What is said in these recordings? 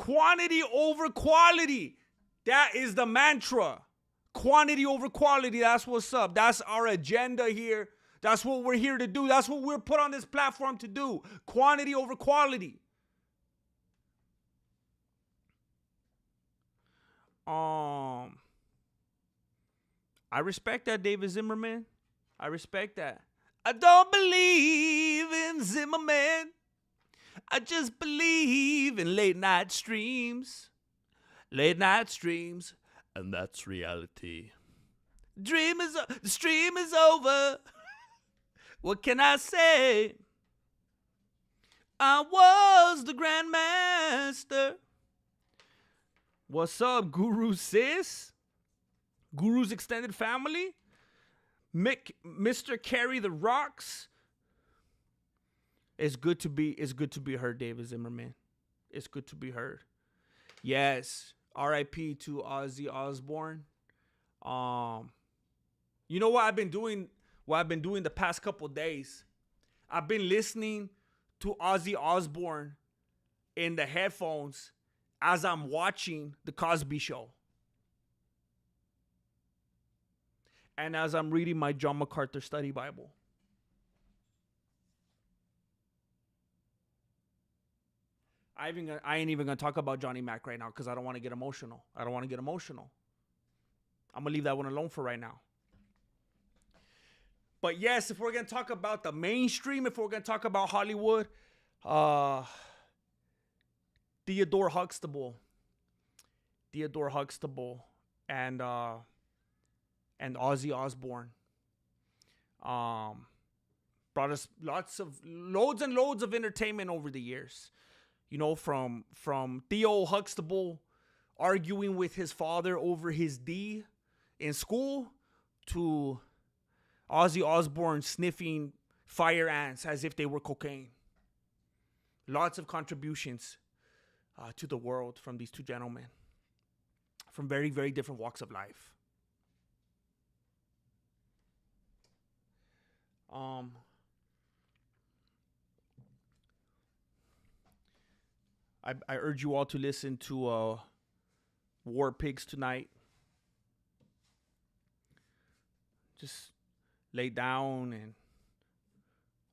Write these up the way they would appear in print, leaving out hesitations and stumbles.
Quantity over quality. That is the mantra. Quantity over quality. That's what's up. That's our agenda here. That's what we're here to do. That's what we're put on this platform to do. Quantity over quality. I respect that, David Zimmerman. I respect that. I don't believe in Zimmerman. I just believe in late night streams. Late night streams. And that's reality. The stream is over. What can I say? I was the Grandmaster. What's up, Guru Sis? Guru's extended family? Mr. Carry the Rocks? It's good to be heard, David Zimmerman. It's good to be heard. Yes. R.I.P. to Ozzy Osbourne. You know what I've been doing? What I've been doing the past couple days? I've been listening to Ozzy Osbourne in the headphones as I'm watching The Cosby Show. And as I'm reading my John MacArthur study Bible. I ain't even going to talk about Johnny Mac right now because I don't want to get emotional. I'm going to leave that one alone for right now. But yes, if we're going to talk about the mainstream, if we're going to talk about Hollywood, Theodore Huxtable, and Ozzy Osbourne, brought us loads and loads of entertainment over the years. You know, from Theo Huxtable arguing with his father over his D in school to Ozzy Osbourne sniffing fire ants as if they were cocaine. Lots of contributions to the world from these two gentlemen from very, very different walks of life. I urge you all to listen to War Pigs tonight. Just lay down and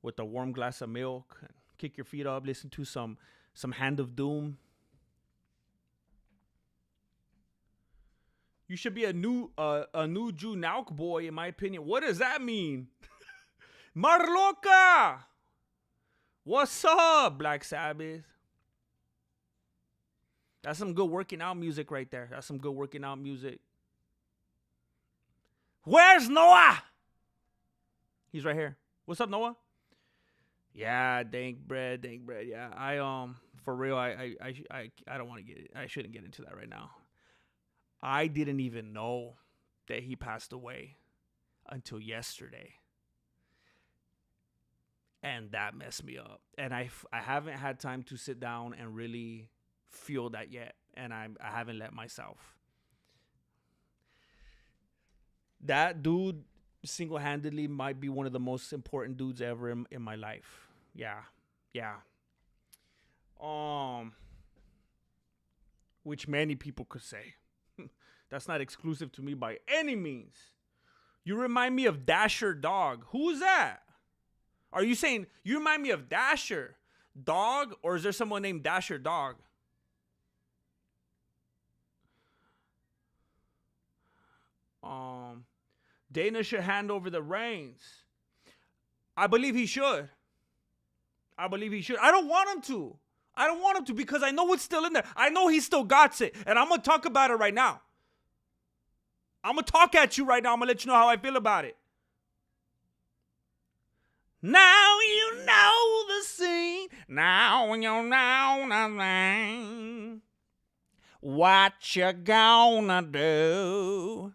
with a warm glass of milk, and kick your feet up, listen to some Hand of Doom. You should be a new Jew Nauk boy, in my opinion. What does that mean? Marloka! What's up, Black Sabbath? That's some good working out music right there. That's some good working out music. Where's Noah? He's right here. What's up, Noah? Yeah, dank bread. Yeah, for real, I don't want to get it. I shouldn't get into that right now. I didn't even know that he passed away until yesterday. And that messed me up. And I haven't had time to sit down and really feel that yet. And I haven't let myself. That dude single-handedly might be one of the most important dudes ever in my life. Yeah. Which many people could say. That's not exclusive to me by any means. You remind me of Dasher Dog. Who's that? Are you saying you remind me of Dasher Dog, or is there someone named Dasher Dog? Dana should hand over the reins. I believe he should. I don't want him to. Because I know it's still in there. I know he still got it. And I'm going to talk about it right now. I'm going to talk at you right now. I'm going to let you know how I feel about it. Now you know the scene. Now you know the thing. What you gonna do?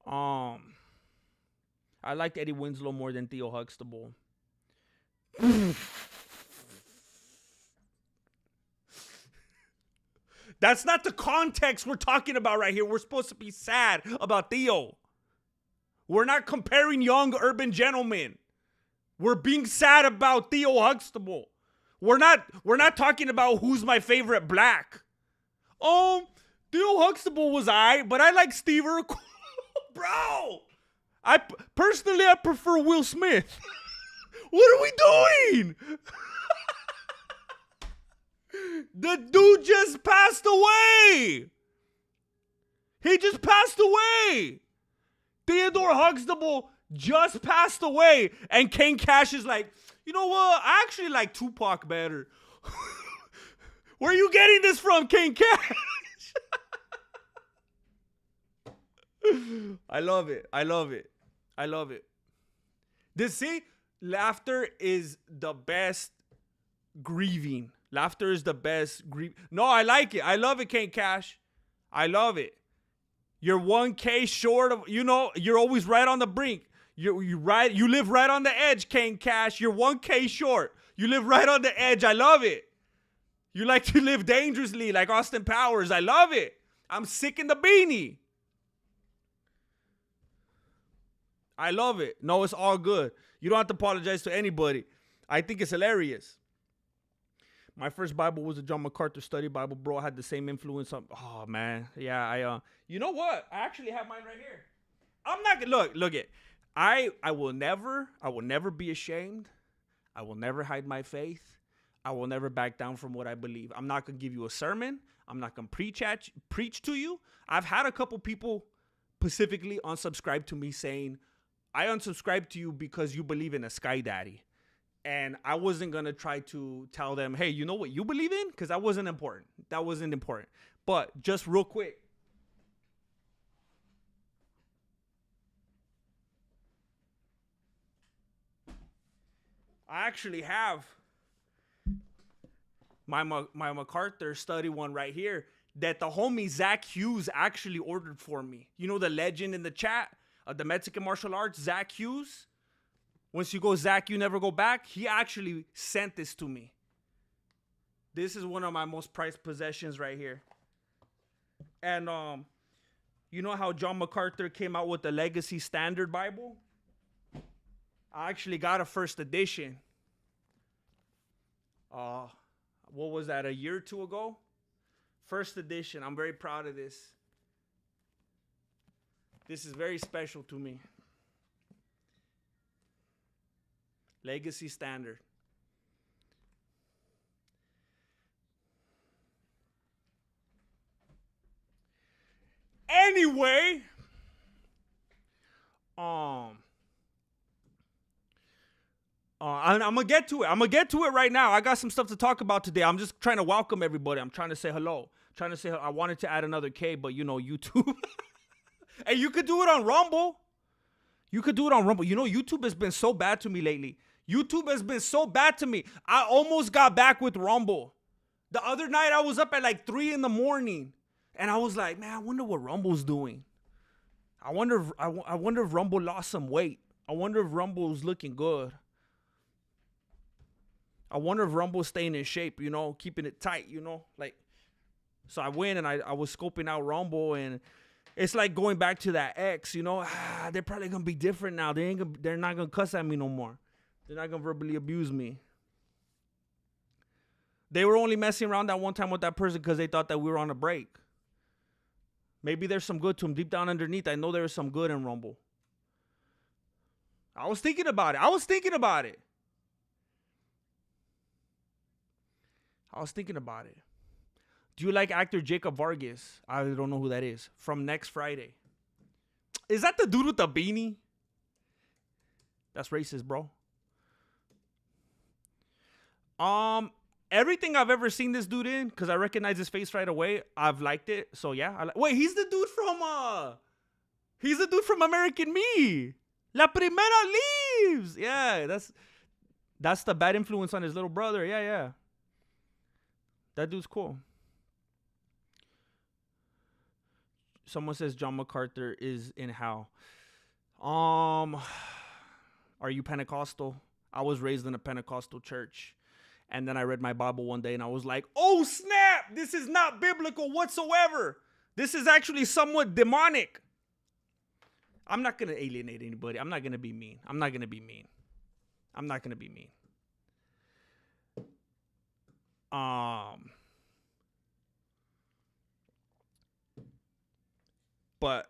I liked Eddie Winslow more than Theo Huxtable. That's not the context we're talking about right here. We're supposed to be sad about Theo. We're not comparing young urban gentlemen. We're being sad about Theo Huxtable. We're not talking about who's my favorite black. Theo Huxtable was but I like Steve Urkel. Bro, I prefer Will Smith. What are we doing? The dude just passed away. He just passed away. Theodore Huxtable just passed away. And Kane Cash is like, you know what? I actually like Tupac better. Where are you getting this from, Kane Cash? I love it. I love it. I love it. Laughter is the best grieving. Laughter is the best grief. No, I like it. I love it, Kane Cash. I love it. You're 1K short of, you're always right on the brink. You live right on the edge, Kane Cash. You're 1K short. You live right on the edge. I love it. You like to live dangerously like Austin Powers. I love it. I'm sick in the beanie. I love it. No, it's all good. You don't have to apologize to anybody. I think it's hilarious. My first Bible was a John MacArthur study Bible, bro. I had the same influence on. Oh man, yeah. You know what? I actually have mine right here. I'm not gonna look it. I will never be ashamed. I will never hide my faith. I will never back down from what I believe. I'm not gonna give you a sermon. I'm not gonna preach to you. I've had a couple people specifically unsubscribe to me saying, I unsubscribe to you because you believe in a sky daddy. And I wasn't going to try to tell them, hey, you know what you believe in? Because that wasn't important. That wasn't important. But just real quick. I actually have my MacArthur study one right here that the homie Zach Hughes actually ordered for me. You know the legend in the chat of the Mexican martial arts, Zach Hughes? Once you go Zach, you never go back. He actually sent this to me. This is one of my most prized possessions right here. And you know how John MacArthur came out with the Legacy Standard Bible? I actually got a first edition. What was that, a year or two ago? First edition. I'm very proud of this. This is very special to me. Legacy Standard. Anyway, I'm gonna get to it. I'm gonna get to it right now. I got some stuff to talk about today. I'm just trying to welcome everybody. I'm trying to say hello. I wanted to add another K, but YouTube. Hey, you could do it on Rumble. YouTube has been so bad to me lately. YouTube has been so bad to me. I almost got back with Rumble. The other night, I was up at like 3 in the morning. And I was like, man, I wonder what Rumble's doing. I wonder if Rumble lost some weight. I wonder if Rumble's looking good. I wonder if Rumble's staying in shape, keeping it tight, So I went and I was scoping out Rumble, and it's like going back to that X, they're probably going to be different now. They're not going to cuss at me no more. They're not going to verbally abuse me. They were only messing around that one time with that person because they thought that we were on a break. Maybe there's some good to them. Deep down underneath, I know there is some good in Rumble. I was thinking about it. Do you like actor Jacob Vargas? I don't know who that is. From Next Friday. Is that the dude with the beanie? That's racist, bro. Everything I've ever seen this dude in, because I recognize his face right away, I've liked it. So yeah, wait, he's the dude from American Me. La Primera Leaves. Yeah, that's the bad influence on his little brother. Yeah. That dude's cool. Someone says John MacArthur is in hell. Are you Pentecostal? I was raised in a Pentecostal church. And then I read my Bible one day and I was like, oh snap, this is not biblical whatsoever. This is actually somewhat demonic. I'm not going to alienate anybody. I'm not going to be mean. But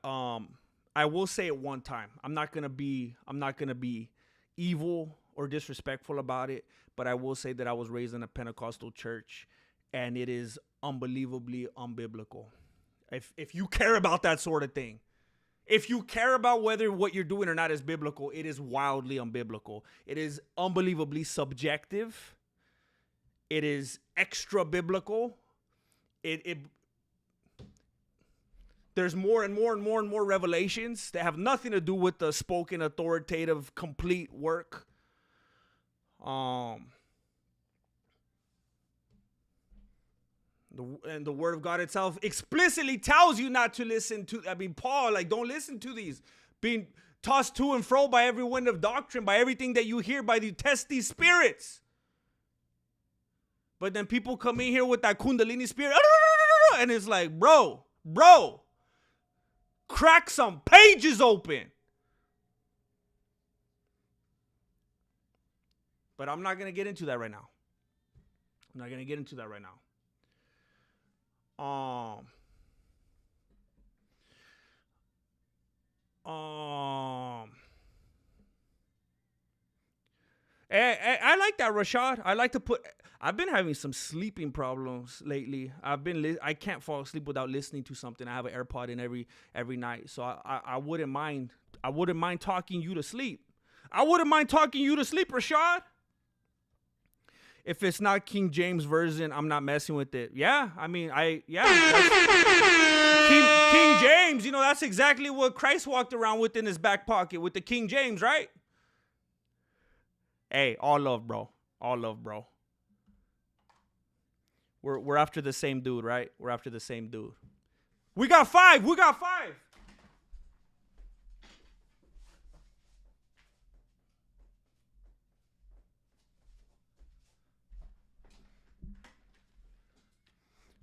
I will say it one time. I'm not gonna be evil or disrespectful about it, but I will say that I was raised in a Pentecostal church, and it is unbelievably unbiblical. If you care about that sort of thing, if you care about whether what you're doing or not is biblical, it is wildly unbiblical. It is unbelievably subjective. It is extra biblical. There's more and more and more and more revelations that have nothing to do with the spoken, authoritative, complete work. The word of God itself explicitly tells you not to listen to. I mean, Paul, like, don't listen to these. Being tossed to and fro by every wind of doctrine, by everything that you hear, by the testy spirits. But then people come in here with that Kundalini spirit, and it's like, bro, crack some pages open. But I'm not going to get into that right now. I like that, Rashad. I've been having some sleeping problems lately. I can't fall asleep without listening to something. I have an AirPod in every night, so I wouldn't mind. I wouldn't mind talking you to sleep. Rashad. If it's not King James version, I'm not messing with it. Yeah, I mean, King James. You know, that's exactly what Christ walked around with in his back pocket, with the King James, right? Hey, all love, bro. We're after the same dude, right? We got five.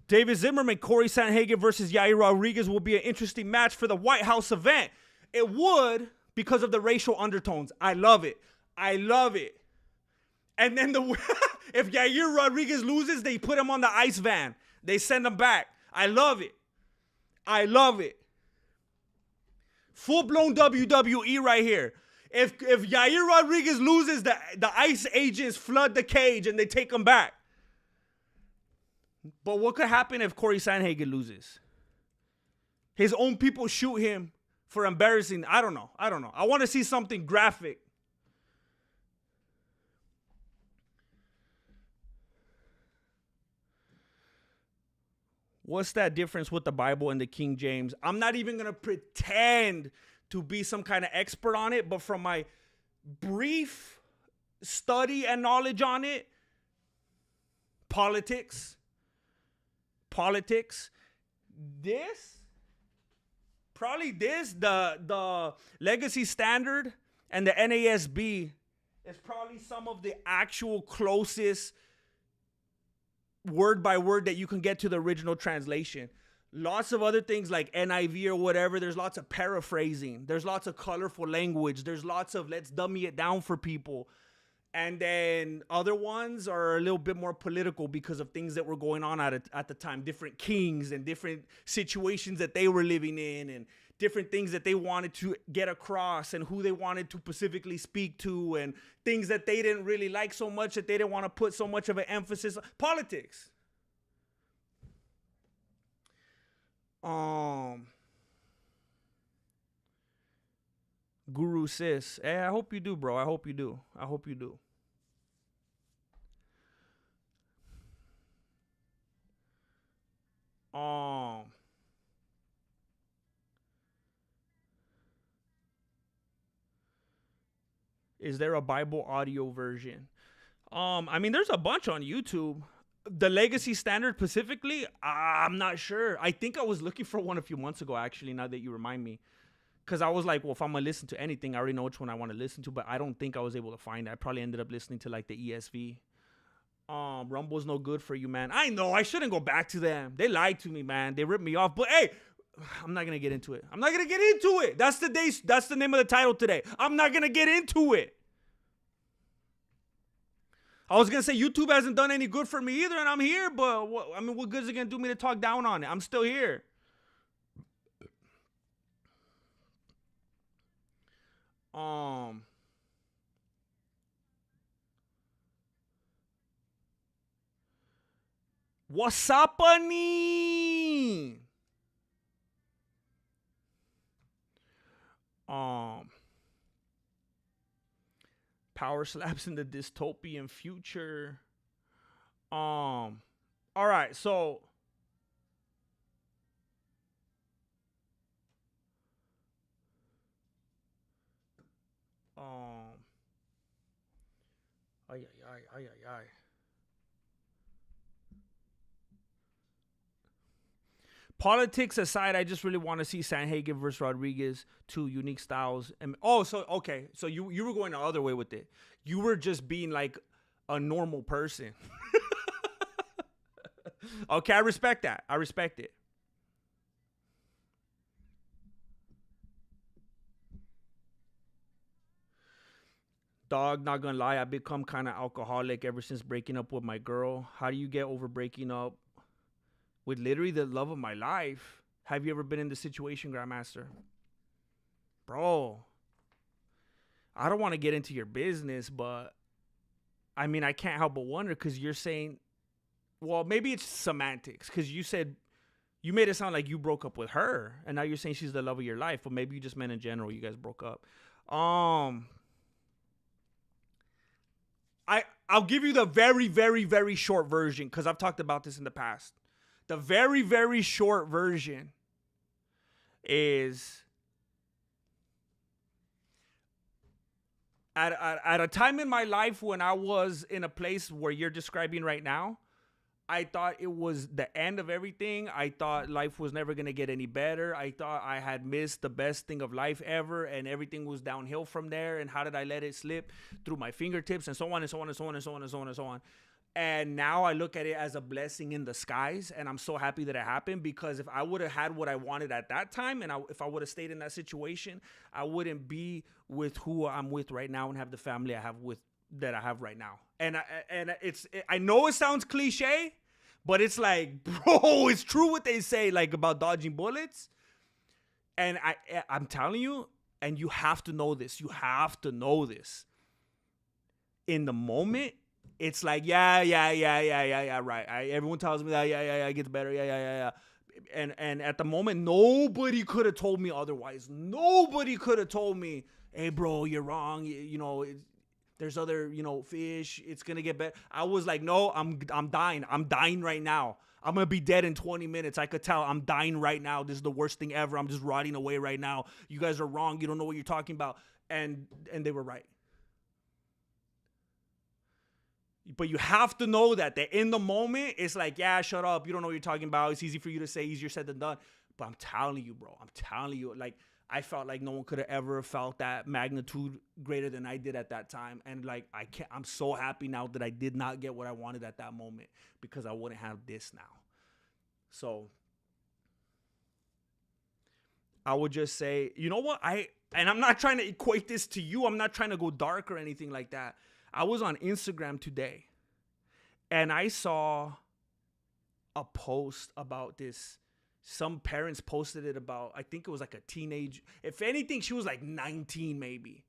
David Zimmerman, Corey Sandhagen versus Yair Rodriguez will be an interesting match for the White House event. It would, because of the racial undertones. I love it. And then if Yair Rodriguez loses, they put him on the ice van. They send him back. I love it. Full-blown WWE right here. If Yair Rodriguez loses, the ICE agents flood the cage and they take him back. But what could happen if Corey Sandhagen loses? His own people shoot him for embarrassing. I don't know. I want to see something graphic. What's that difference with the Bible and the King James? I'm not even going to pretend to be some kind of expert on it, but from my brief study and knowledge on it, politics, the Legacy Standard and the NASB is probably some of the actual closest word by word that you can get to the original translation. Lots of other things like NIV or whatever, there's lots of paraphrasing. There's lots of colorful language. There's lots of let's dummy it down for people. And then other ones are a little bit more political because of things that were going on at the time. Different kings and different situations that they were living in and different things that they wanted to get across and who they wanted to specifically speak to and things that they didn't really like so much that they didn't want to put so much of an emphasis on. Politics. Guru Sis. Hey, I hope you do, bro. I hope you do. Is there a Bible audio version? I mean, there's a bunch on YouTube. The Legacy Standard specifically, I'm not sure. I think I was looking for one a few months ago, actually, now that you remind me. Because I was like, well, if I'm going to listen to anything, I already know which one I want to listen to. But I don't think I was able to find it. I probably ended up listening to, like, the ESV. Rumble's no good for you, man. I know. I shouldn't go back to them. They lied to me, man. They ripped me off. But, hey, I'm not going to get into it. That's the name of the title today. I'm not going to get into it. I was gonna say YouTube hasn't done any good for me either, and I'm here. But what good is it gonna do me to talk down on it? I'm still here. What's up, bunny? Power slaps in the dystopian future. All right, so ay ay ay ay ay ay. Politics aside, I just really want to see Sanhagen versus Rodriguez, two unique styles. And okay, so you were going the other way with it. You were just being like a normal person. Okay, I respect that. I respect it. Dog, not gonna lie, I've become kind of alcoholic ever since breaking up with my girl. How do you get over breaking up with literally the love of my life? Have you ever been in this situation, Grandmaster? Bro, I don't want to get into your business, but I mean, I can't help but wonder because you're saying, well, maybe it's semantics because you said, you made it sound like you broke up with her and now you're saying she's the love of your life, but maybe you just meant in general you guys broke up. I'll give you the very, very, very short version because I've talked about this in the past. The very, very short version is at a time in my life when I was in a place where you're describing right now, I thought it was the end of everything. I thought life was never going to get any better. I thought I had missed the best thing of life ever and everything was downhill from there. And how did I let it slip through my fingertips and so on and so on and so on and so on and so on and so on. And now I look at it as a blessing in the skies. And I'm so happy that it happened because if I would have had what I wanted at that time and if I would have stayed in that situation, I wouldn't be with who I'm with right now and have the family I have right now. And I know it sounds cliche, but it's like, bro, it's true what they say, like about dodging bullets. And I'm telling you, and you have to know this. You have to know this. In the moment, it's like, yeah, right. Everyone tells me that, yeah, it gets better, yeah. And at the moment, nobody could have told me otherwise. Nobody could have told me, hey, bro, you're wrong. There's other, fish. It's going to get better. I was like, no, I'm dying. I'm dying right now. I'm going to be dead in 20 minutes. I could tell I'm dying right now. This is the worst thing ever. I'm just rotting away right now. You guys are wrong. You don't know what you're talking about. And they were right. But you have to know that in the moment, it's like, yeah, shut up. You don't know what you're talking about. It's easy for you to say, easier said than done. But I'm telling you, bro. I'm telling you, like, I felt like no one could have ever felt that magnitude greater than I did at that time. And like, I'm so happy now that I did not get what I wanted at that moment because I wouldn't have this now. So I would just say, you know what? And I'm not trying to equate this to you. I'm not trying to go dark or anything like that. I was on Instagram today and I saw a post about this. Some parents posted it about, I think it was like a teenage. If anything, she was like 19 maybe.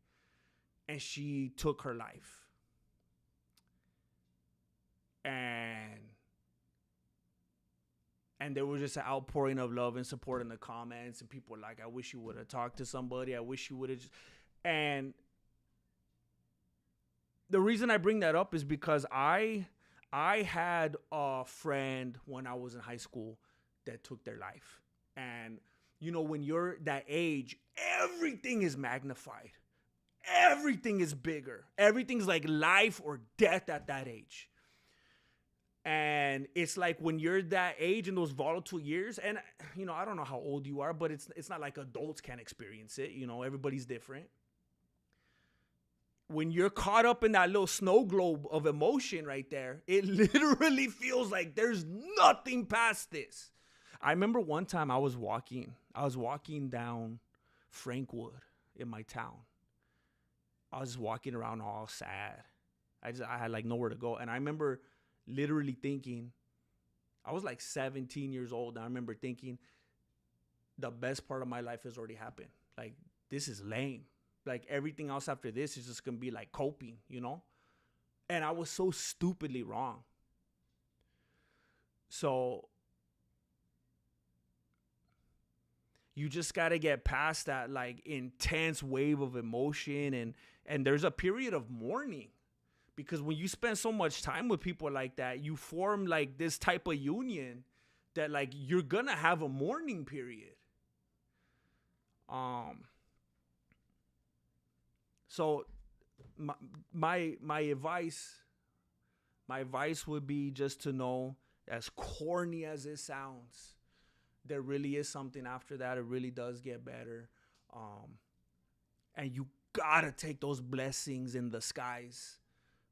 And she took her life. And there was just an outpouring of love and support in the comments. And people were like, I wish you would have talked to somebody. I wish you would have. And the reason I bring that up is because I had a friend when I was in high school that took their life. And, when you're that age, everything is magnified. Everything is bigger. Everything's like life or death at that age. And it's like when you're that age in those volatile years, and, I don't know how old you are, but it's not like adults can't experience it. Everybody's different. When you're caught up in that little snow globe of emotion right there, it literally feels like there's nothing past this. I remember one time I was walking down Frankwood in my town. I was walking around all sad. I had like nowhere to go. And I remember literally thinking, I was like 17 years old. And I remember thinking, the best part of my life has already happened. Like, this is lame. Like, everything else after this is just going to be like coping, you know? And I was so stupidly wrong. So you just got to get past that like intense wave of emotion, and there's a period of mourning, because when you spend so much time with people like that, you form like this type of union that like you're going to have a mourning period. So my advice would be just to know, as corny as it sounds, there really is something after that. It really does get better. And you gotta take those blessings in the skies,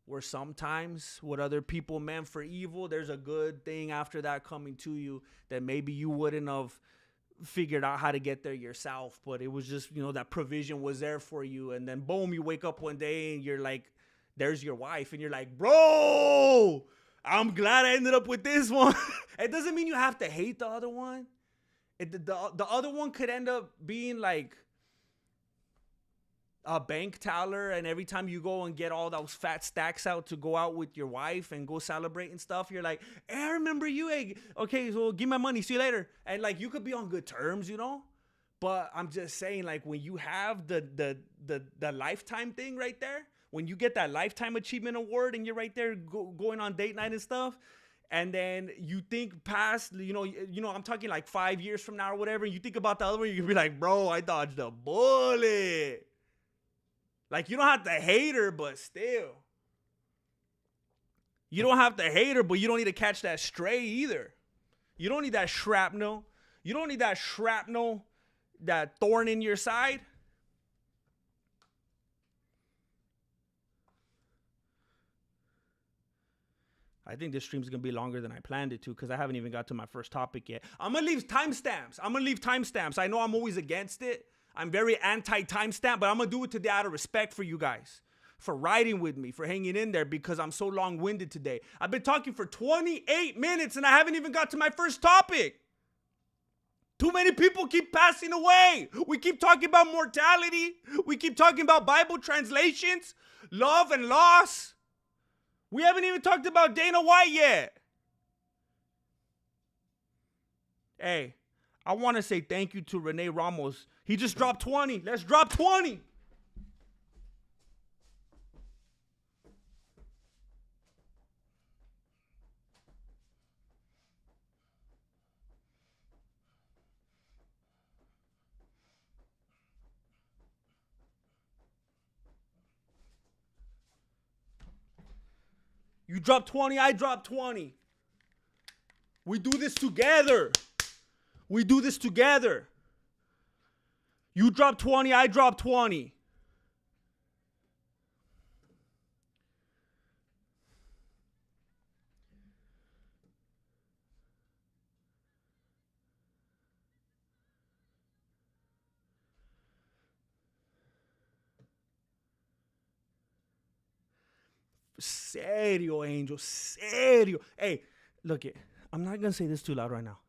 where sometimes what other people meant for evil, there's a good thing after that coming to you that maybe you wouldn't have figured out how to get there yourself, but it was just, that provision was there for you. And then boom, you wake up one day and you're like, there's your wife, and you're like, bro, I'm glad I ended up with this one. It doesn't mean you have to hate the other one. The other one could end up being like a bank teller, and every time you go and get all those fat stacks out to go out with your wife and go celebrate and stuff, you're like, hey, I remember you. Hey, okay, so give me my money. See you later. And like, you could be on good terms, But I'm just saying, like, when you have the lifetime thing right there, when you get that lifetime achievement award and you're right there going on date night and stuff, and then you think past, I'm talking like 5 years from now or whatever, and you think about the other one, you can be like, bro, I dodged a bullet. Like, you don't have to hate her, but still. You don't have to hate her, but you don't need to catch that stray either. You don't need that shrapnel. You don't need that shrapnel, that thorn in your side. I think this stream's going to be longer than I planned it to, because I haven't even got to my first topic yet. I'm going to leave timestamps. I know I'm always against it. I'm very anti-timestamp, but I'm going to do it today out of respect for you guys, for riding with me, for hanging in there, because I'm so long-winded today. I've been talking for 28 minutes, and I haven't even got to my first topic. Too many people keep passing away. We keep talking about mortality. We keep talking about Bible translations, love and loss. We haven't even talked about Dana White yet. Hey, I want to say thank you to Rene Ramos. He just dropped 20. Let's drop 20. You drop 20, I drop 20. We do this together. We do this together. You drop 20, I drop 20. Serio, Angel. Serio. Hey, look it. I'm not going to say this too loud right now.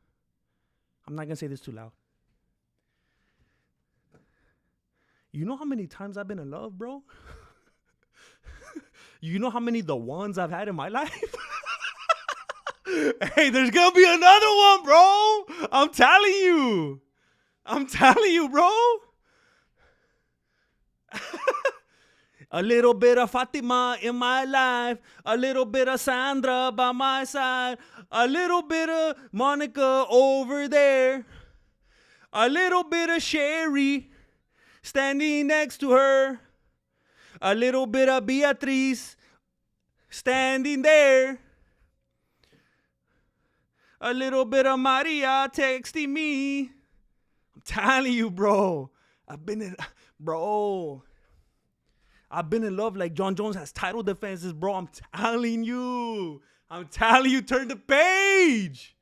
You know how many times I've been in love, bro? You know how many the ones I've had in my life? Hey, there's going to be another one, bro. I'm telling you, bro. A little bit of Fatima in my life. A little bit of Sandra by my side. A little bit of Monica over there. A little bit of Sherry standing next to her. A little bit of Beatriz standing there. A little bit of Maria texting me. I'm telling you, bro. I've been in love like Jon Jones has title defenses, bro. I'm telling you, turn the page.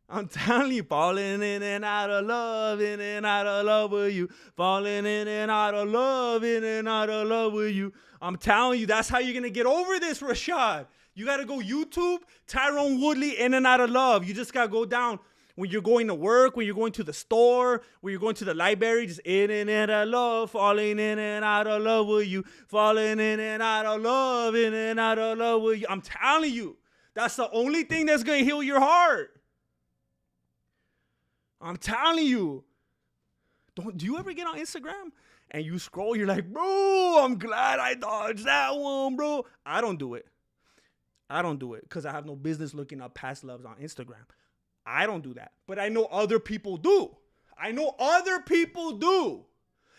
I'm telling you, falling in and out of love, in and out of love with you. Falling in and out of love, in and out of love with you. I'm telling you, that's how you're going to get over this, Rashad. You got to go YouTube, Tyrone Woodley, in and out of love. You just got to go down when you're going to work, when you're going to the store, when you're going to the library, just in and out of love, falling in and out of love with you. Falling in and out of love, in and out of love with you. I'm telling you, that's the only thing that's going to heal your heart. I'm telling you. Do you ever get on Instagram and you scroll, you're like, bro, I'm glad I dodged that one, bro. I don't do it because I have no business looking up past loves on Instagram. I don't do that. But I know other people do.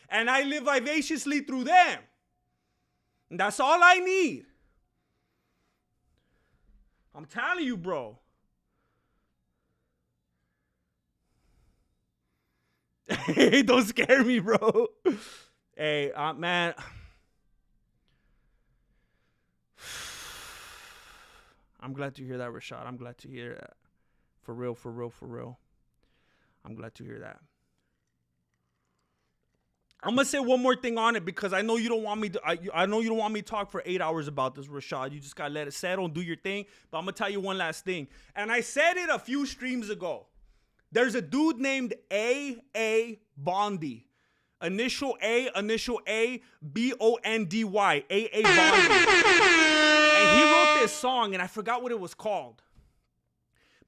And I live vivaciously through them. And that's all I need. I'm telling you, bro. Hey, don't scare me, bro. Hey, man. I'm glad to hear that, Rashad. I'm glad to hear that. For real. I'm glad to hear that. I'm gonna say one more thing on it because I know you don't want me to. I know you don't want me to talk for 8 hours about this, Rashad. You just gotta let it settle and do your thing. But I'm gonna tell you one last thing, and I said it a few streams ago. There's a dude named A.A. Bondy. Initial A, B-O-N-D-Y. A.A. Bondy. And he wrote this song, and I forgot what it was called.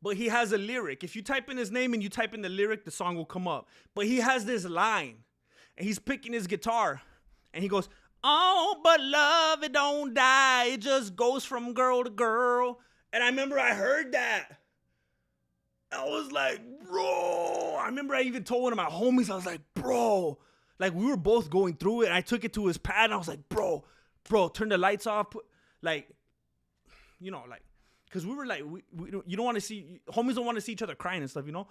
But he has a lyric. If you type in his name and you type in the lyric, the song will come up. But he has this line, and he's picking his guitar, and he goes, oh, but love, it don't die. It just goes from girl to girl. And I remember I heard that. I was like, bro. I remember I even told one of my homies, I was like, bro. Like, we were both going through it, and I took it to his pad, and I was like, bro, turn the lights off. Like, you know, like, because we were like, you don't want to see, homies don't want to see each other crying and stuff, you know?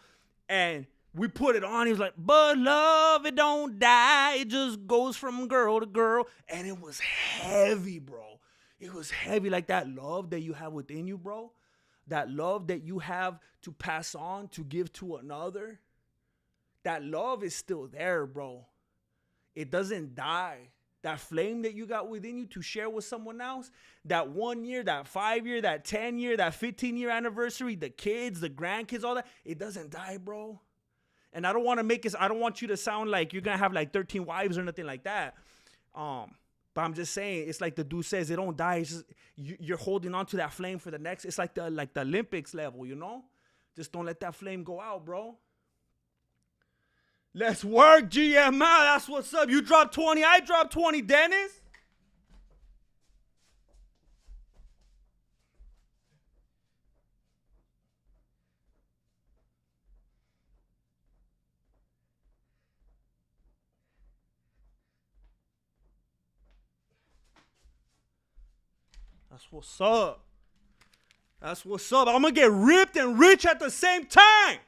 And we put it on. He was like, but love, it don't die. It just goes from girl to girl. And it was heavy, bro. It was heavy, like that love that you have within you, bro. That love that you have to pass on, to give to another. That love is still there, bro. It doesn't die. That flame that you got within you to share with someone else, that 1 year, that 5 year, that 10 year, that 15-year anniversary, the kids, the grandkids, all that, it doesn't die, bro. And I don't want you to sound like you're going to have like 13 wives or nothing like that. But I'm just saying, it's like the dude says, it don't die. It's just, you're holding on to that flame for the next. It's like the Olympics level, you know? Just don't let that flame go out, bro. Let's work, GML. That's what's up. You dropped 20. I dropped 20, Dennis. That's what's up. That's what's up. I'm going to get ripped and rich at the same time.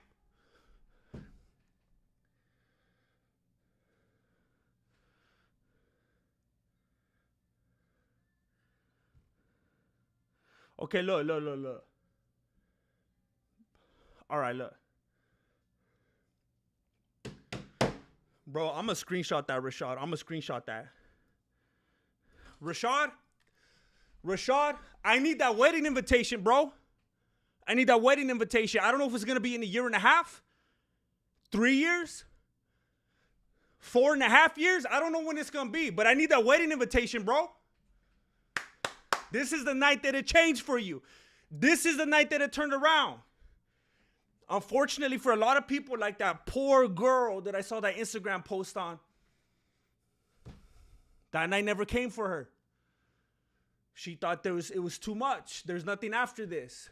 Okay, look. All right, look. Bro, I'm going to screenshot that, Rashad. I'm going to screenshot that. Rashad, I need that wedding invitation, bro. I need that wedding invitation. I don't know if it's going to be in a year and a half, 3 years, 4.5 years. I don't know when it's going to be, but I need that wedding invitation, bro. This is the night that it changed for you. This is the night that it turned around. Unfortunately, for a lot of people, like that poor girl that I saw that Instagram post on, that night never came for her. She thought it was too much. There's nothing after this.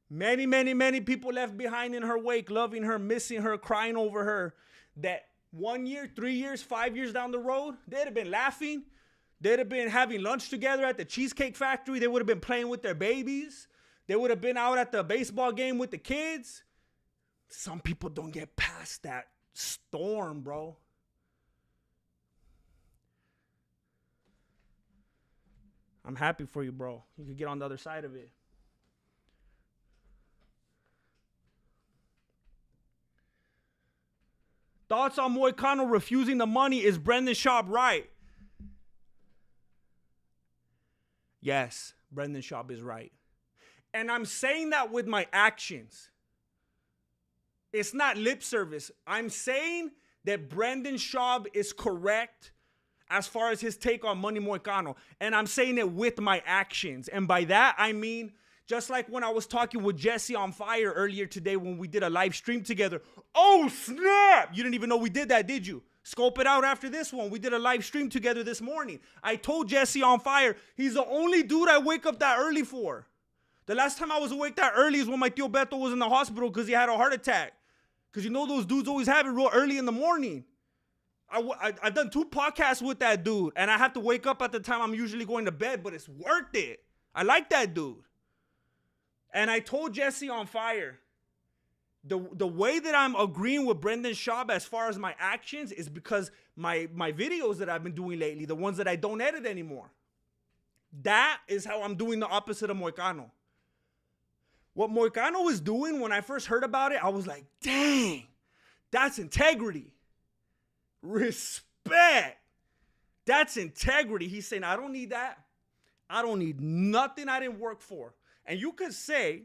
Many people left behind in her wake, loving her, missing her, crying over her. That 1 year, 3 years, 5 years down the road, they'd have been laughing. They'd have been having lunch together at the Cheesecake Factory. They would have been playing with their babies. They would have been out at the baseball game with the kids. Some people don't get past that storm, bro. I'm happy for you, bro. You could get on the other side of it. Thoughts on Moicano refusing the money. Is Brendan Schaub right? Yes, Brendan Schaub is right. And I'm saying that with my actions. It's not lip service. I'm saying that Brendan Schaub is correct as far as his take on Money Moicano. And I'm saying it with my actions. And by that, I mean, just like when I was talking with Jesse on Fire earlier today when we did a live stream together. Oh, snap! You didn't even know we did that, did you? Scope it out after this one. We did a live stream together this morning. I told Jesse on Fire, he's the only dude I wake up that early for. The last time I was awake that early is when my tío Beto was in the hospital because he had a heart attack. Because you know those dudes always have it real early in the morning. I've done 2 podcasts with that dude, and I have to wake up at the time I'm usually going to bed, but it's worth it. I like that dude. And I told Jesse on Fire, the way that I'm agreeing with Brendan Schaub as far as my actions is because my videos that I've been doing lately, the ones that I don't edit anymore, that is how I'm doing the opposite of Moicano. What Moicano was doing when I first heard about it, I was like, dang, that's integrity. Respect. That's integrity. He's saying, I don't need that. I don't need nothing I didn't work for. And you could say,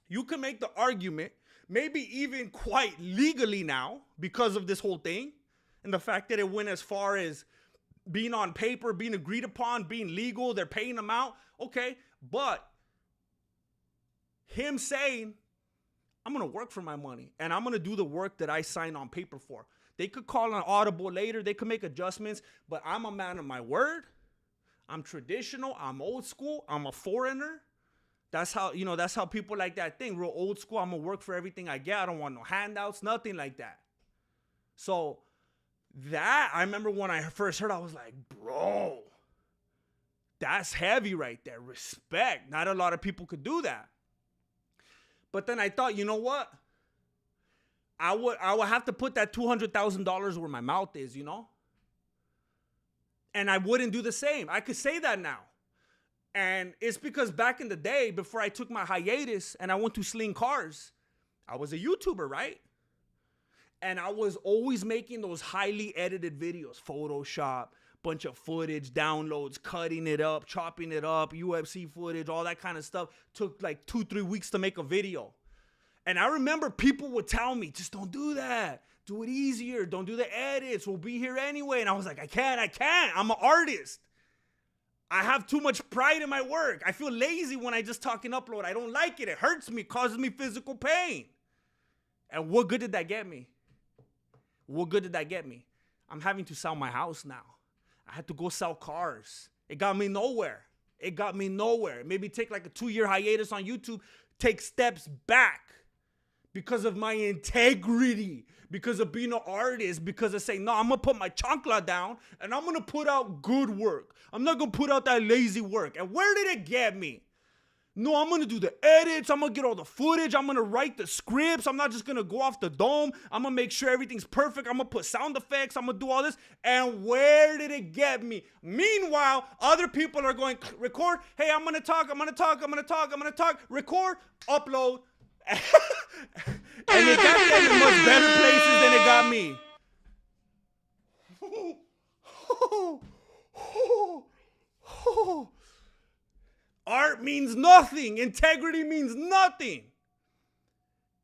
you could make the argument, maybe even quite legally now, because of this whole thing, and the fact that it went as far as being on paper, being agreed upon, being legal, they're paying them out. Okay, but him saying, I'm going to work for my money, and I'm going to do the work that I signed on paper for. They could call an audible later. They could make adjustments, but I'm a man of my word. I'm traditional. I'm old school. I'm a foreigner. That's how, that's how people like that thing. Real old school. I'm going to work for everything I get. I don't want no handouts, nothing like that. So that, I remember when I first heard, I was like, bro, that's heavy right there. Respect. Not a lot of people could do that. But then I thought, you know what? I would have to put that $200,000 where my mouth is, And I wouldn't do the same. I could say that now. And it's because back in the day, before I took my hiatus and I went to Sling Cars, I was a YouTuber, right? And I was always making those highly edited videos, Photoshop, bunch of footage, downloads, cutting it up, chopping it up, UFC footage, all that kind of stuff. Took like 2-3 weeks to make a video. And I remember people would tell me, just don't do that. Do it easier. Don't do the edits. We'll be here anyway. And I was like, I can't. I'm an artist. I have too much pride in my work. I feel lazy when I just talk and upload. I don't like it. It hurts me, causes me physical pain. And what good did that get me? What good did that get me? I'm having to sell my house now. I had to go sell cars. It got me nowhere. Maybe take like a 2-year hiatus on YouTube, take steps back because of my integrity, because of being an artist, because of saying, no, I'm going to put my chancla down and I'm going to put out good work. I'm not going to put out that lazy work. And where did it get me? No, I'm going to do the edits. I'm going to get all the footage. I'm going to write the scripts. I'm not just going to go off the dome. I'm going to make sure everything's perfect. I'm going to put sound effects. I'm going to do all this. And where did it get me? Meanwhile, other people are going, record. Hey, I'm going to talk. Record, upload. And it got them in much better places than it got me. Art means nothing. Integrity means nothing.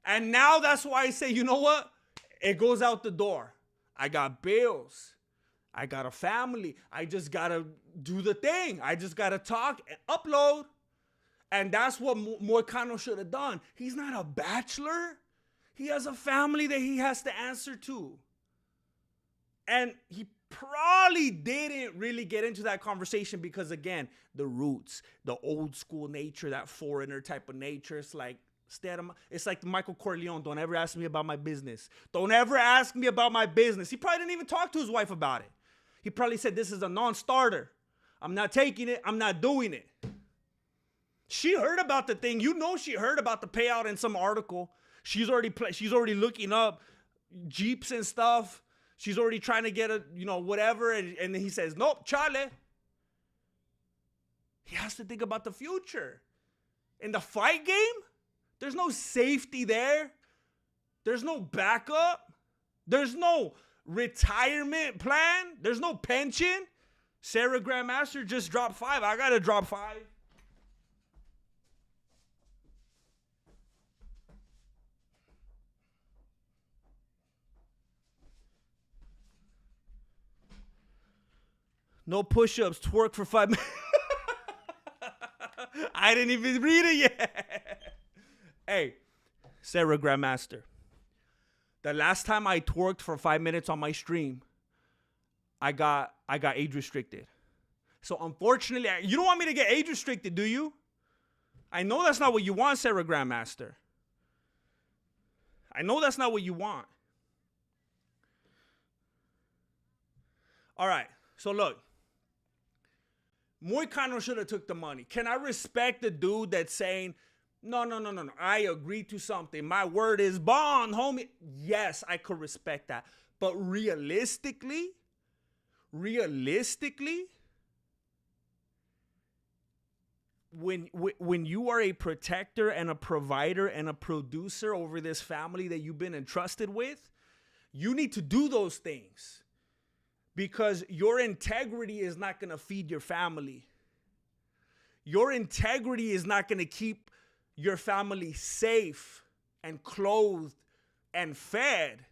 And now that's why I say, you know what? It goes out the door. I got bills. I got a family. I just got to do the thing. I just got to talk and upload. And that's what Moicano should have done. He's not a bachelor. He has a family that he has to answer to. And he probably didn't really get into that conversation because, again, the roots, the old school nature, that foreigner type of nature. It's like, it's like Michael Corleone. Don't ever ask me about my business. Don't ever ask me about my business. He probably didn't even talk to his wife about it. He probably said, this is a non-starter. I'm not taking it. I'm not doing it. She heard about the thing. She heard about the payout in some article. She's already looking up Jeeps and stuff. She's already trying to get whatever. And then he says, nope, chale. He has to think about the future. In the fight game, there's no safety there. There's no backup. There's no retirement plan. There's no pension. Sarah Grandmaster just dropped 5. I got to drop 5. No push-ups, twerk for 5 minutes. I didn't even read it yet. Hey, Sarah Grandmaster. The last time I twerked for 5 minutes on my stream, I got age restricted. So unfortunately, you don't want me to get age restricted, do you? I know that's not what you want, Sarah Grandmaster. I know that's not what you want. All right, so look. Moicano should have took the money. Can I respect the dude that's saying, no, I agree to something. My word is bond, homie. Yes, I could respect that. But realistically, when you are a protector and a provider and a producer over this family that you've been entrusted with, you need to do those things. Because your integrity is not going to feed your family. Your integrity is not going to keep your family safe and clothed and fed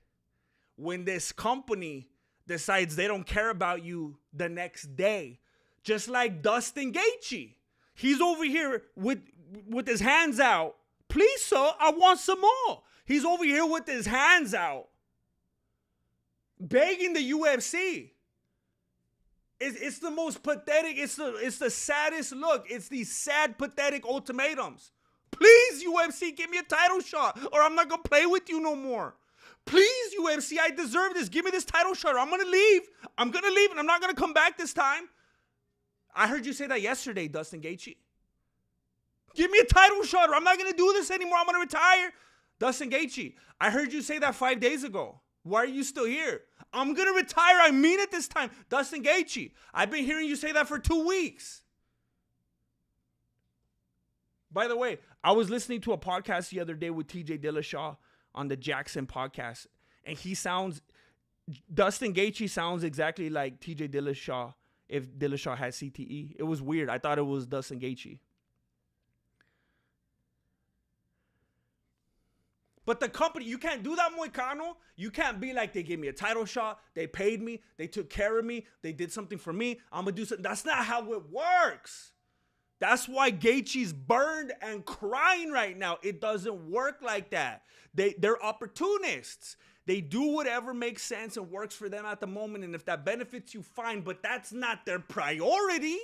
when this company decides they don't care about you the next day. Just like Dustin Gaethje. He's over here with his hands out. Please, sir, I want some more. He's over here with his hands out, begging the UFC. It's the most pathetic. It's the saddest look. It's these sad, pathetic ultimatums. Please, UFC, give me a title shot, or I'm not gonna play with you no more. Please, UFC, I deserve this. Give me this title shot, or I'm gonna leave. I'm gonna leave, and I'm not gonna come back this time. I heard you say that yesterday, Dustin Gaethje. Give me a title shot, or I'm not gonna do this anymore. I'm gonna retire. Dustin Gaethje, I heard you say that 5 days ago. Why are you still here? I'm going to retire. I mean it this time. Dustin Gaethje, I've been hearing you say that for 2 weeks. By the way, I was listening to a podcast the other day with TJ Dillashaw on the Jackson podcast. And Dustin Gaethje sounds exactly like TJ Dillashaw if Dillashaw had CTE. It was weird. I thought it was Dustin Gaethje. But the company, you can't do that, Moicano. You can't be like, they gave me a title shot, they paid me, they took care of me, they did something for me, I'm going to do something. That's not how it works. That's why Gaethje's burned and crying right now. It doesn't work like that. They're opportunists. They do whatever makes sense and works for them at the moment, and if that benefits you, fine, but that's not their priority.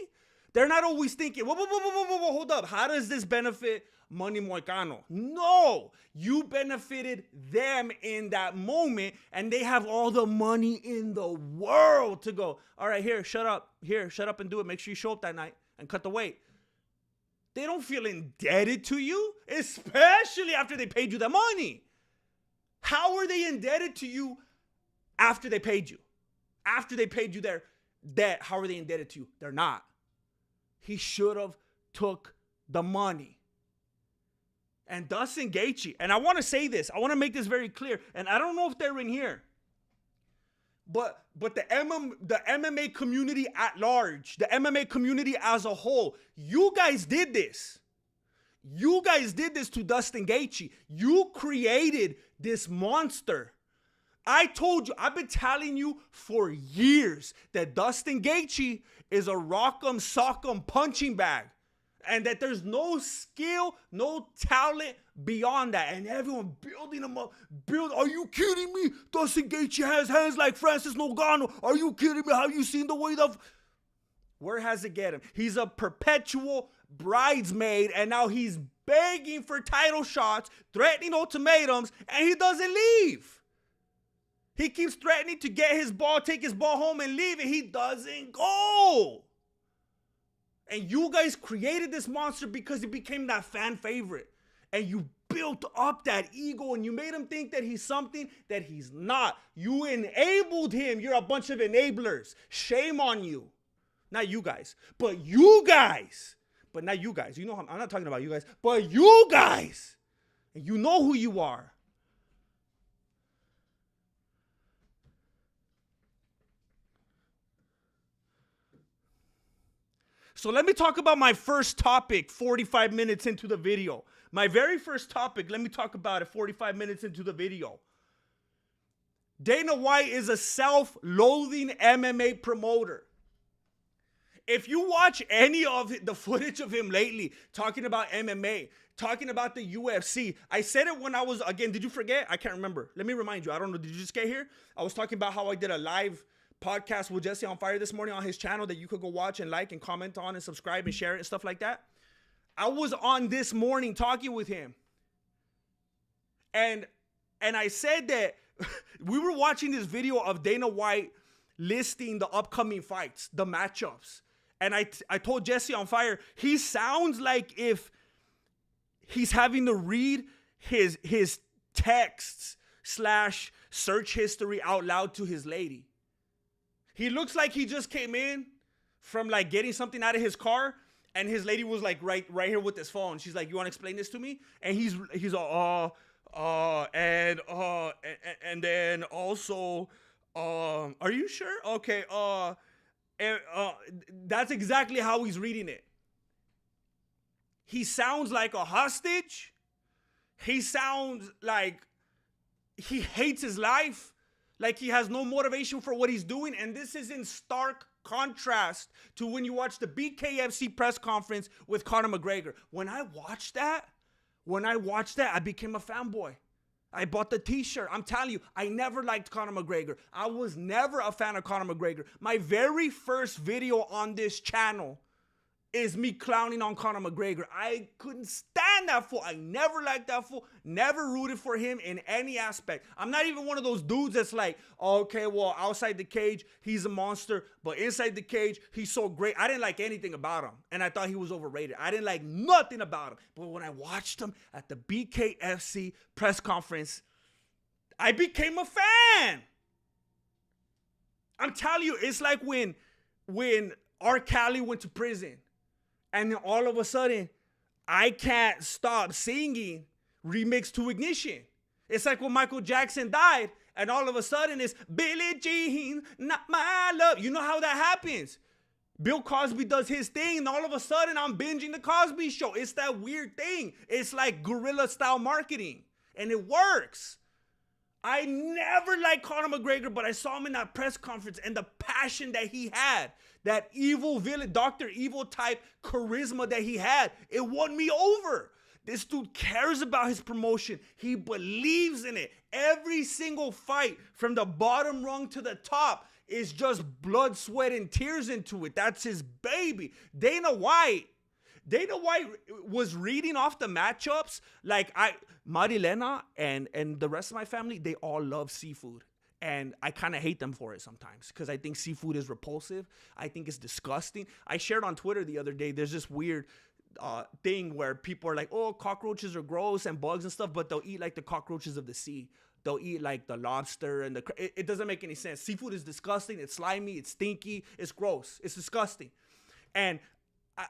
They're not always thinking, whoa, hold up. How does this benefit Money Moicano? No, you benefited them in that moment, and they have all the money in the world to go, all right, here, shut up and do it. Make sure you show up that night and cut the weight. They don't feel indebted to you, especially after they paid you the money. How are they indebted to you after they paid you? After they paid you their debt, how are they indebted to you? They're not. He should have took the money. And Dustin Gaethje, and I want to say this, I want to make this very clear, and I don't know if they're in here, but the MMA community at large, the MMA community as a whole, you guys did this. You guys did this to Dustin Gaethje. You created this monster. I told you, I've been telling you for years that Dustin Gaethje is a rock'em sock'em punching bag. And that there's no skill, no talent beyond that. And everyone building him up. Are you kidding me? Dustin Gaethje has hands like Francis Ngannou. Are you kidding me? Have you seen the weight of... Where has it get him? He's a perpetual bridesmaid, and now he's begging for title shots, threatening ultimatums, and he doesn't leave. He keeps threatening to get his ball, take his ball home and leave, and he doesn't go. And you guys created this monster because he became that fan favorite. And you built up that ego and you made him think that he's something that he's not. You enabled him. You're a bunch of enablers. Shame on you. Not you guys, but you guys. But not you guys. You know, I'm not talking about you guys, but you guys. And you know who you are. So let me talk about my first topic 45 minutes into the video. My very first topic, let me talk about it 45 minutes into the video. Dana White is a self-loathing MMA promoter. If you watch any of the footage of him lately, talking about MMA, talking about the UFC, I said it when I was, again, did you forget? I can't remember. Let me remind you. I don't know. Did you just get here? I was talking about how I did a live podcast with Jesse on Fire this morning on his channel that you could go watch and like and comment on and subscribe and share it and stuff like that. I was on this morning talking with him. And I said that we were watching this video of Dana White listing the upcoming fights, the matchups. And I told Jesse on Fire, he sounds like if he's having to read his texts / search history out loud to his lady. He looks like he just came in from like getting something out of his car, and his lady was like right here with his phone. She's like, "You want to explain this to me?" And he's and then also, are you sure? Okay, that's exactly how he's reading it. He sounds like a hostage. He sounds like he hates his life, like he has no motivation for what he's doing. And this is in stark contrast to when you watch the BKFC press conference with Conor McGregor. When I watched that, I became a fanboy. I bought the t-shirt. I'm telling you, I never liked Conor McGregor. I was never a fan of Conor McGregor. My very first video on this channel is me clowning on Conor McGregor. I couldn't stand that fool. I never liked that fool. Never rooted for him in any aspect. I'm not even one of those dudes that's like, okay, well, outside the cage, he's a monster, but inside the cage, he's so great. I didn't like anything about him, and I thought he was overrated. I didn't like nothing about him. But when I watched him at the BKFC press conference, I became a fan. I'm telling you, it's like when R. Kelly went to prison. And then all of a sudden, I Can't Stop Singing remixed to Ignition. It's like when Michael Jackson died, and all of a sudden it's Billie Jean, not my love. You know how that happens. Bill Cosby does his thing, and all of a sudden I'm binging the Cosby Show. It's that weird thing. It's like guerrilla style marketing, and it works. I never liked Conor McGregor, but I saw him in that press conference, and the passion that he had, that evil villain, Dr. Evil type charisma that he had, it won me over. This dude cares about his promotion. He believes in it. Every single fight from the bottom rung to the top is just blood, sweat, and tears into it. That's his baby. Dana White was reading off the matchups. Like Marilena and the rest of my family, they all love seafood. And I kind of hate them for it sometimes because I think seafood is repulsive. I think it's disgusting. I shared on Twitter the other day, there's this weird thing where people are like, oh, cockroaches are gross and bugs and stuff, but they'll eat like the cockroaches of the sea. They'll eat like the lobster and it doesn't make any sense. Seafood is disgusting. It's slimy. It's stinky. It's gross. It's disgusting. And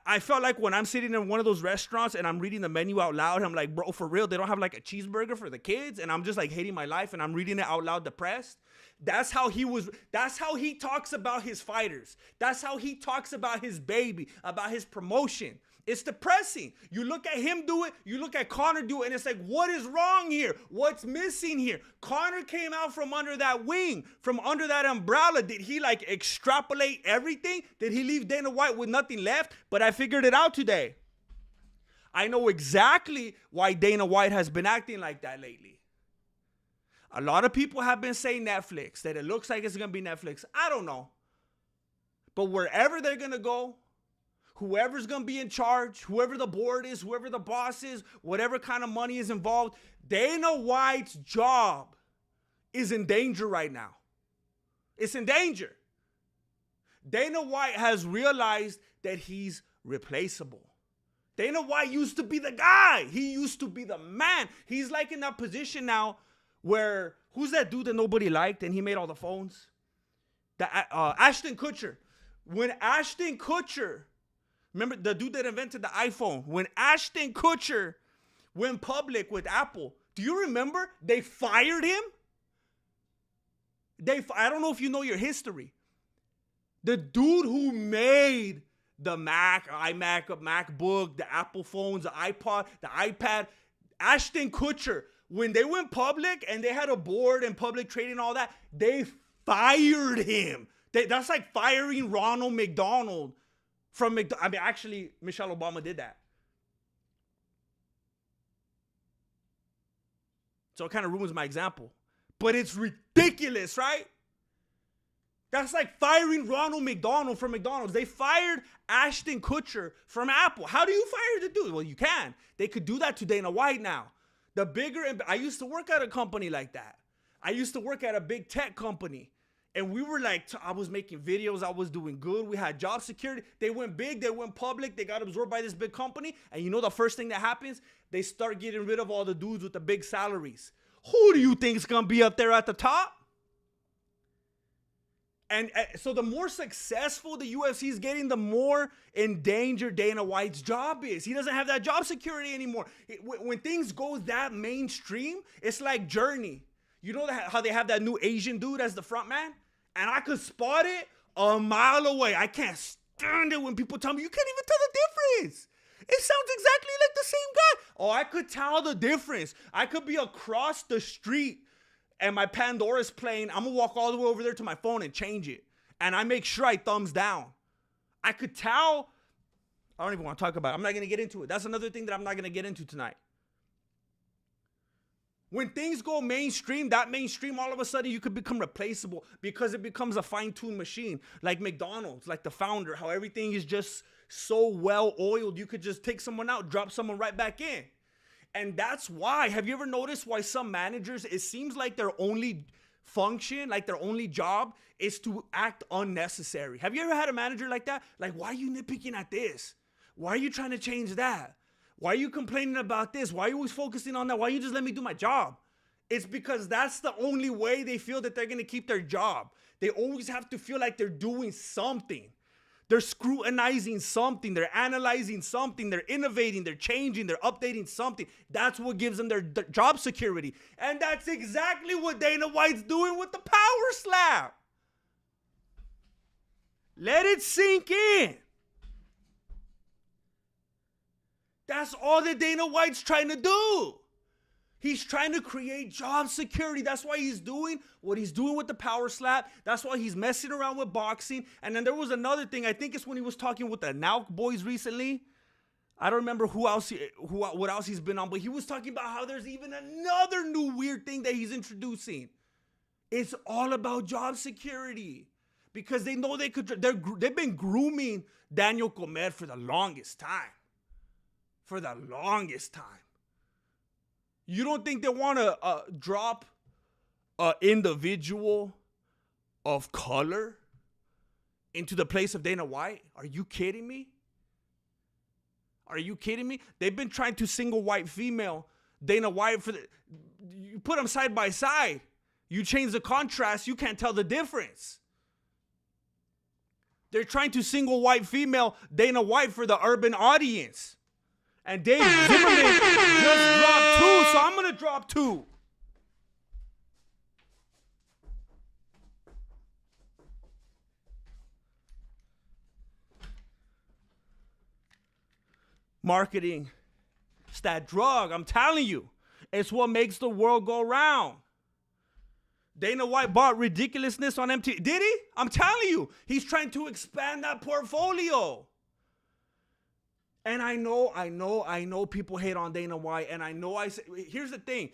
I felt like when I'm sitting in one of those restaurants and I'm reading the menu out loud, I'm like, bro, for real, they don't have like a cheeseburger for the kids? And I'm just like hating my life and I'm reading it out loud depressed. That's how he talks about his fighters. That's how he talks about his baby, about his promotion. It's depressing. You look at him do it, you look at Conor do it, and it's like, what is wrong here? What's missing here? Conor came out from under that wing, from under that umbrella. Did he like extrapolate everything? Did he leave Dana White with nothing left? But I figured it out today. I know exactly why Dana White has been acting like that lately. A lot of people have been saying Netflix, that it looks like it's going to be Netflix. I don't know. But wherever they're going to go, whoever's going to be in charge, whoever the board is, whoever the boss is, whatever kind of money is involved, Dana White's job is in danger right now. It's in danger. Dana White has realized that he's replaceable. Dana White used to be the guy. He used to be the man. He's like in that position now where, who's that dude that nobody liked and he made all the phones? Ashton Kutcher. When Ashton Kutcher, remember the dude that invented the iPhone, when Ashton Kutcher went public with Apple, do you remember they fired him? I don't know if you know your history. The dude who made the Mac, iMac, MacBook, the Apple phones, the iPod, the iPad. Ashton Kutcher, when they went public and they had a board and public trading and all that, they fired him. That's like firing Ronald McDonald from McDonald's. I mean, actually, Michelle Obama did that. So it kind of ruins my example. But it's ridiculous, right? That's like firing Ronald McDonald from McDonald's. They fired Ashton Kutcher from Apple. How do you fire the dude? Well, you can. They could do that to Dana White now. I used to work at a company like that. I used to work at a big tech company. And we were like, I was making videos. I was doing good. We had job security. They went big. They went public. They got absorbed by this big company. And you know the first thing that happens? They start getting rid of all the dudes with the big salaries. Who do you think is going to be up there at the top? And so the more successful the UFC is getting, the more in danger Dana White's job is. He doesn't have that job security anymore. When things go that mainstream, it's like Journey. You know how they have that new Asian dude as the front man? And I could spot it a mile away. I can't stand it when people tell me, you can't even tell the difference. It sounds exactly like the same guy. Oh, I could tell the difference. I could be across the street and my Pandora's playing. I'm going to walk all the way over there to my phone and change it. And I make sure I thumbs down. I could tell. I don't even want to talk about it. I'm not going to get into it. That's another thing that I'm not going to get into tonight. When things go mainstream, that mainstream, all of a sudden you could become replaceable because it becomes a fine-tuned machine. Like McDonald's, like the founder, how everything is just so well-oiled. You could just take someone out, drop someone right back in. And that's why, have you ever noticed why some managers, it seems like their only function, like their only job is to act unnecessary. Have you ever had a manager like that? Like, why are you nitpicking at this? Why are you trying to change that? Why are you complaining about this? Why are you always focusing on that? Why you just let me do my job? It's because that's the only way they feel that they're going to keep their job. They always have to feel like they're doing something. They're scrutinizing something. They're analyzing something. They're innovating. They're changing. They're updating something. That's what gives them their job security. And that's exactly what Dana White's doing with the power slap. Let it sink in. That's all that Dana White's trying to do. He's trying to create job security. That's why he's doing what he's doing with the power slap. That's why he's messing around with boxing. And then there was another thing. I think it's when he was talking with the Nauk boys recently. I don't remember what else he's been on, but he was talking about how there's even another new weird thing that he's introducing. It's all about job security because they know they could. They've been grooming Daniel Comer for the longest time. For the longest time. You don't think they want to drop an individual of color into the place of Dana White? Are you kidding me? Are you kidding me? They've been trying to single white female Dana White you put them side by side. You change the contrast, you can't tell the difference. They're trying to single white female Dana White for the urban audience. And Dave Zimmerman just dropped 2, so I'm going to drop 2. Marketing. It's that drug, I'm telling you. It's what makes the world go round. Dana White bought ridiculousness on MTV. Did he? I'm telling you. He's trying to expand that portfolio. And I know people hate on Dana White. And here's the thing.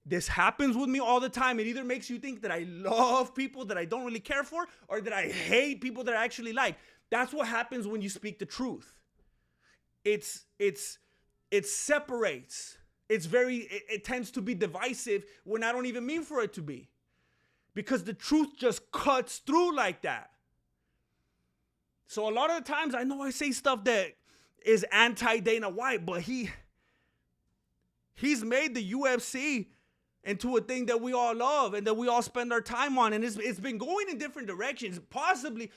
This happens with me all the time. It either makes you think that I love people that I don't really care for or that I hate people that I actually like. That's what happens when you speak the truth. It separates. It tends to be divisive when I don't even mean for it to be. Because the truth just cuts through like that. So a lot of the times I know I say stuff that is anti-Dana White, but he's made the UFC into a thing that we all love and that we all spend our time on. And it's been going in different directions, possibly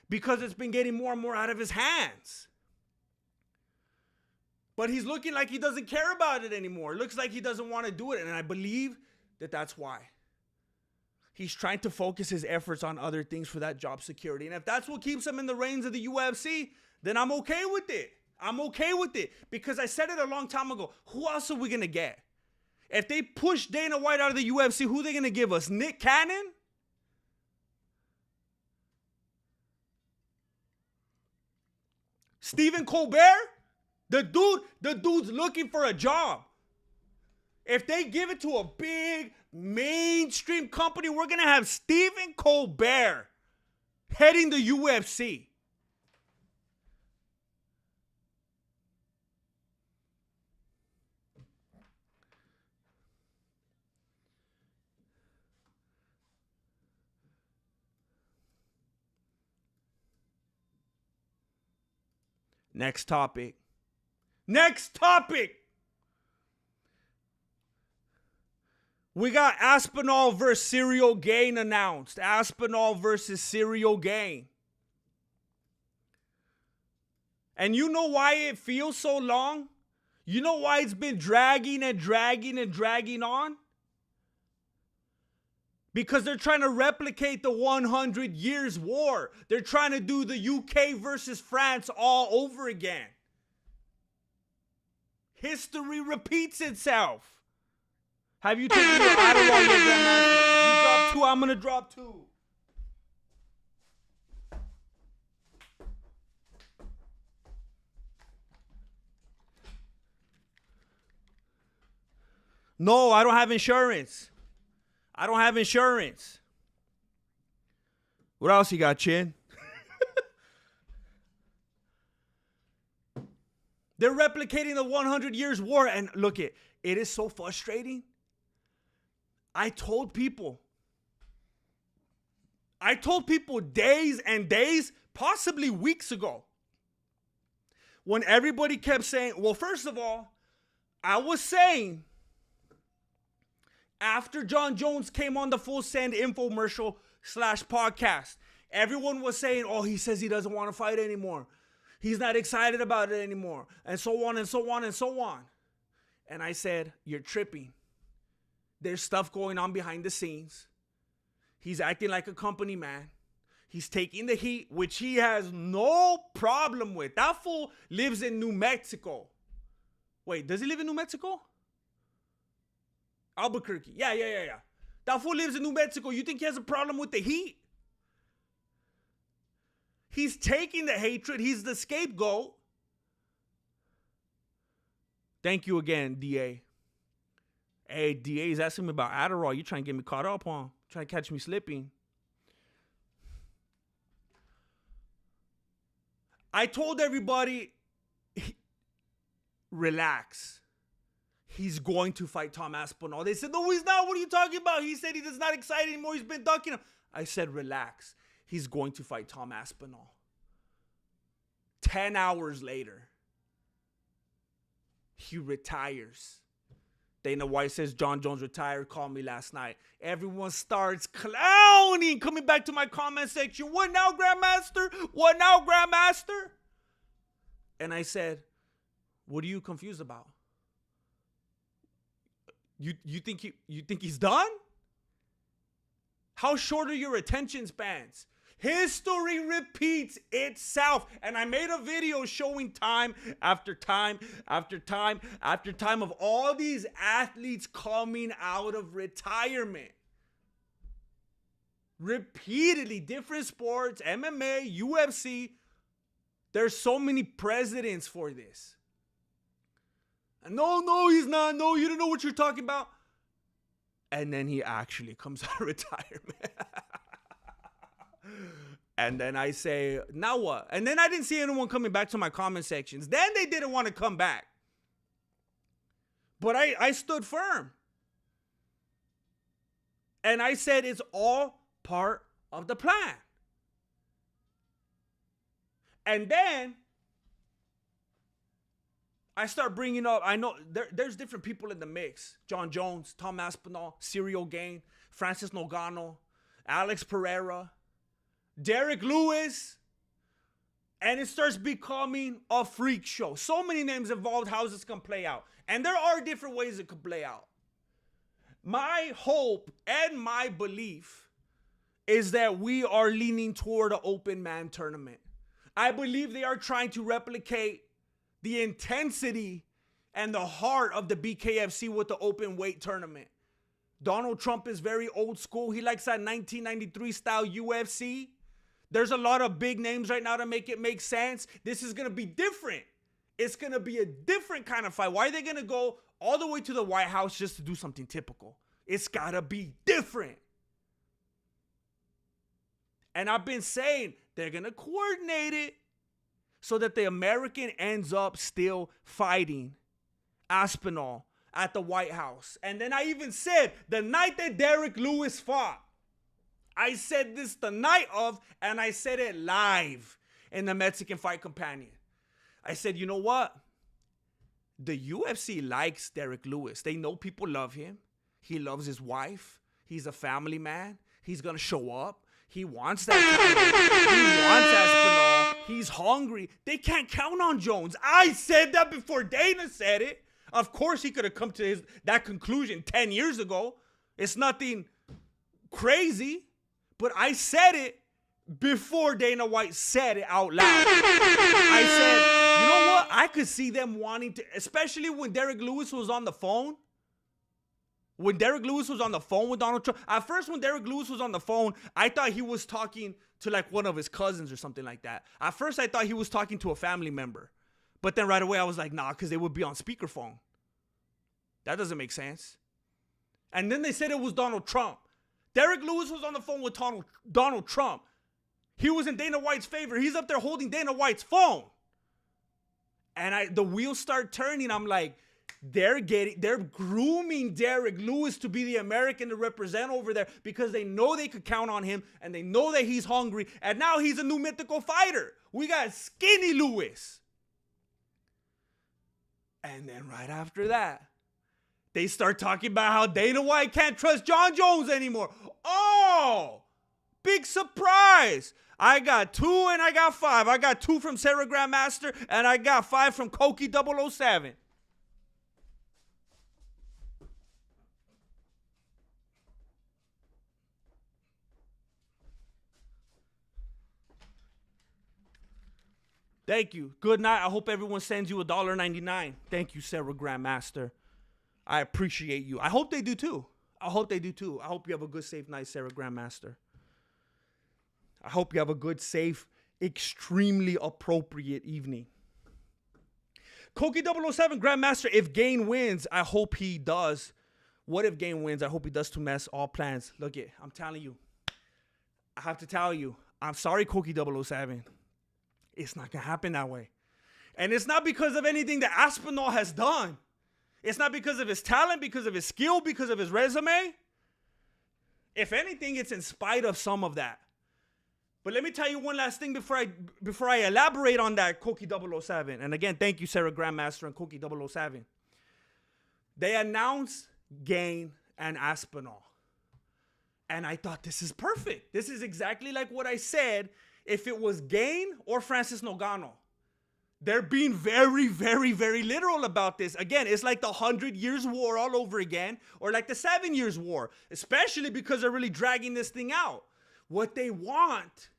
because it's been getting more and more out of his hands. But he's looking like he doesn't care about it anymore. It looks like he doesn't want to do it. And I believe that that's why. He's trying to focus his efforts on other things for that job security. And if that's what keeps him in the reins of the UFC, then I'm okay with it. I'm okay with it. Because I said it a long time ago. Who else are we going to get? If they push Dana White out of the UFC, who are they going to give us? Nick Cannon? Stephen Colbert? The dude's looking for a job. If they give it to a big mainstream company, we're going to have Stephen Colbert heading the UFC. Next topic. We got Aspinall versus Serial Gane announced. Aspinall versus Serial Gane. And you know why it feels so long? You know why it's been dragging on? Because they're trying to replicate the 100 Years' War. They're trying to do the UK versus France all over again. History repeats itself. Have you taken your Adderall yet, Grandmaster? You dropped 2, I'm going to drop 2. No, I don't have insurance. What else you got, Chin? They're replicating the 100 Years' War. And look, it is so frustrating. I told people days and days, possibly weeks ago, when everybody kept saying, well, first of all, I was saying, after Jon Jones came on the Full Send infomercial / podcast, everyone was saying, oh, he says he doesn't want to fight anymore. He's not excited about it anymore. And so on and so on and so on. And I said, you're tripping. There's stuff going on behind the scenes. He's acting like a company man. He's taking the heat, which he has no problem with. That fool lives in New Mexico. Wait, does he live in New Mexico? Albuquerque. Yeah. That fool lives in New Mexico. You think he has a problem with the heat? He's taking the hatred. He's the scapegoat. Thank you again, DA. Hey, DA's asking me about Adderall. You trying to get me caught up, huh? Trying to catch me slipping. I told everybody, relax. He's going to fight Tom Aspinall. They said, no, he's not. What are you talking about? He said he's not excited anymore. He's been ducking him. I said, relax. He's going to fight Tom Aspinall. 10 hours later, he retires. Dana White says Jon Jones retired. Called me last night. Everyone starts clowning, coming back to my comment section. What now, Grandmaster? What now, Grandmaster? And I said, what are you confused about? You think he's done? How short are your attention spans? History repeats itself. And I made a video showing time after time after time after time of all these athletes coming out of retirement. Repeatedly, different sports, MMA, UFC. There's so many precedents for this. And no, he's not. No, you don't know what you're talking about. And then he actually comes out of retirement. And then I say, now what? And then I didn't see anyone coming back to my comment sections. Then they didn't want to come back. But I stood firm. And I said it's all part of the plan. And then I start bringing up, I know there's different people in the mix. Jon Jones, Tom Aspinall, Serial Gane, Francis Ngannou, Alex Pereira, Derrick Lewis. And it starts becoming a freak show. So many names involved, how this can play out. And there are different ways it could play out. My hope and my belief is that we are leaning toward an open man tournament. I believe they are trying to replicate the intensity and the heart of the BKFC with the open weight tournament. Donald Trump is very old school. He likes that 1993 style UFC. There's a lot of big names right now to make it make sense. This is going to be different. It's going to be a different kind of fight. Why are they going to go all the way to the White House just to do something typical? It's got to be different. And I've been saying they're going to coordinate it so that the American ends up still fighting Aspinall at the White House. And then I even said the night that Derrick Lewis fought, I said this the night of, and I said it live in the Mexican Fight Companion. I said, you know what? The UFC likes Derrick Lewis. They know people love him. He loves his wife. He's a family man. He's going to show up. He wants that title. He wants Aspinall. He's hungry. They can't count on Jones. I said that before Dana said it. Of course, he could have come to that conclusion 10 years ago. It's nothing crazy. But I said it before Dana White said it out loud. I said, you know what? I could see them wanting to, especially when Derrick Lewis was on the phone. When Derrick Lewis was on the phone with Donald Trump. At first, when Derrick Lewis was on the phone, I thought he was talking to like one of his cousins or something like that. At first, I thought he was talking to a family member. But then right away, I was like, nah, because they would be on speakerphone. That doesn't make sense. And then they said it was Donald Trump. Derrick Lewis was on the phone with Donald Trump. He was in Dana White's favor. He's up there holding Dana White's phone. And the wheels start turning. I'm like, they're grooming Derrick Lewis to be the American to represent over there because they know they could count on him and they know that he's hungry. And now he's a new mythical fighter. We got Skinny Lewis. And then right after that, they start talking about how Dana White can't trust Jon Jones anymore. Oh, big surprise. I got 2 and I got 5. I got 2 from Sarah Grandmaster and I got 5 from Koki 007. Thank you. Good night. I hope everyone sends you $1.99. Thank you, Sarah Grandmaster. I appreciate you. I hope they do too. I hope you have a good, safe night, Sarah Grandmaster. I hope you have a good, safe, extremely appropriate evening. Koki 007 Grandmaster, if Gane wins, I hope he does. What if Gane wins? I hope he does to mess all plans. Look it, I'm telling you. I have to tell you. I'm sorry, Koki 007. It's not going to happen that way. And it's not because of anything that Aspinall has done. It's not because of his talent, because of his skill, because of his resume. If anything, it's in spite of some of that. But let me tell you one last thing before I elaborate on that, Koki 007. And again, thank you, Sarah Grandmaster and Koki 007. They announced Gane and Aspinall. And I thought, this is perfect. This is exactly like what I said if it was Gane or Francis Ngannou. They're being very, very, very literal about this. Again, it's like the 100 Years' War all over again, or like the 7 Years' War, especially because they're really dragging this thing out. What they want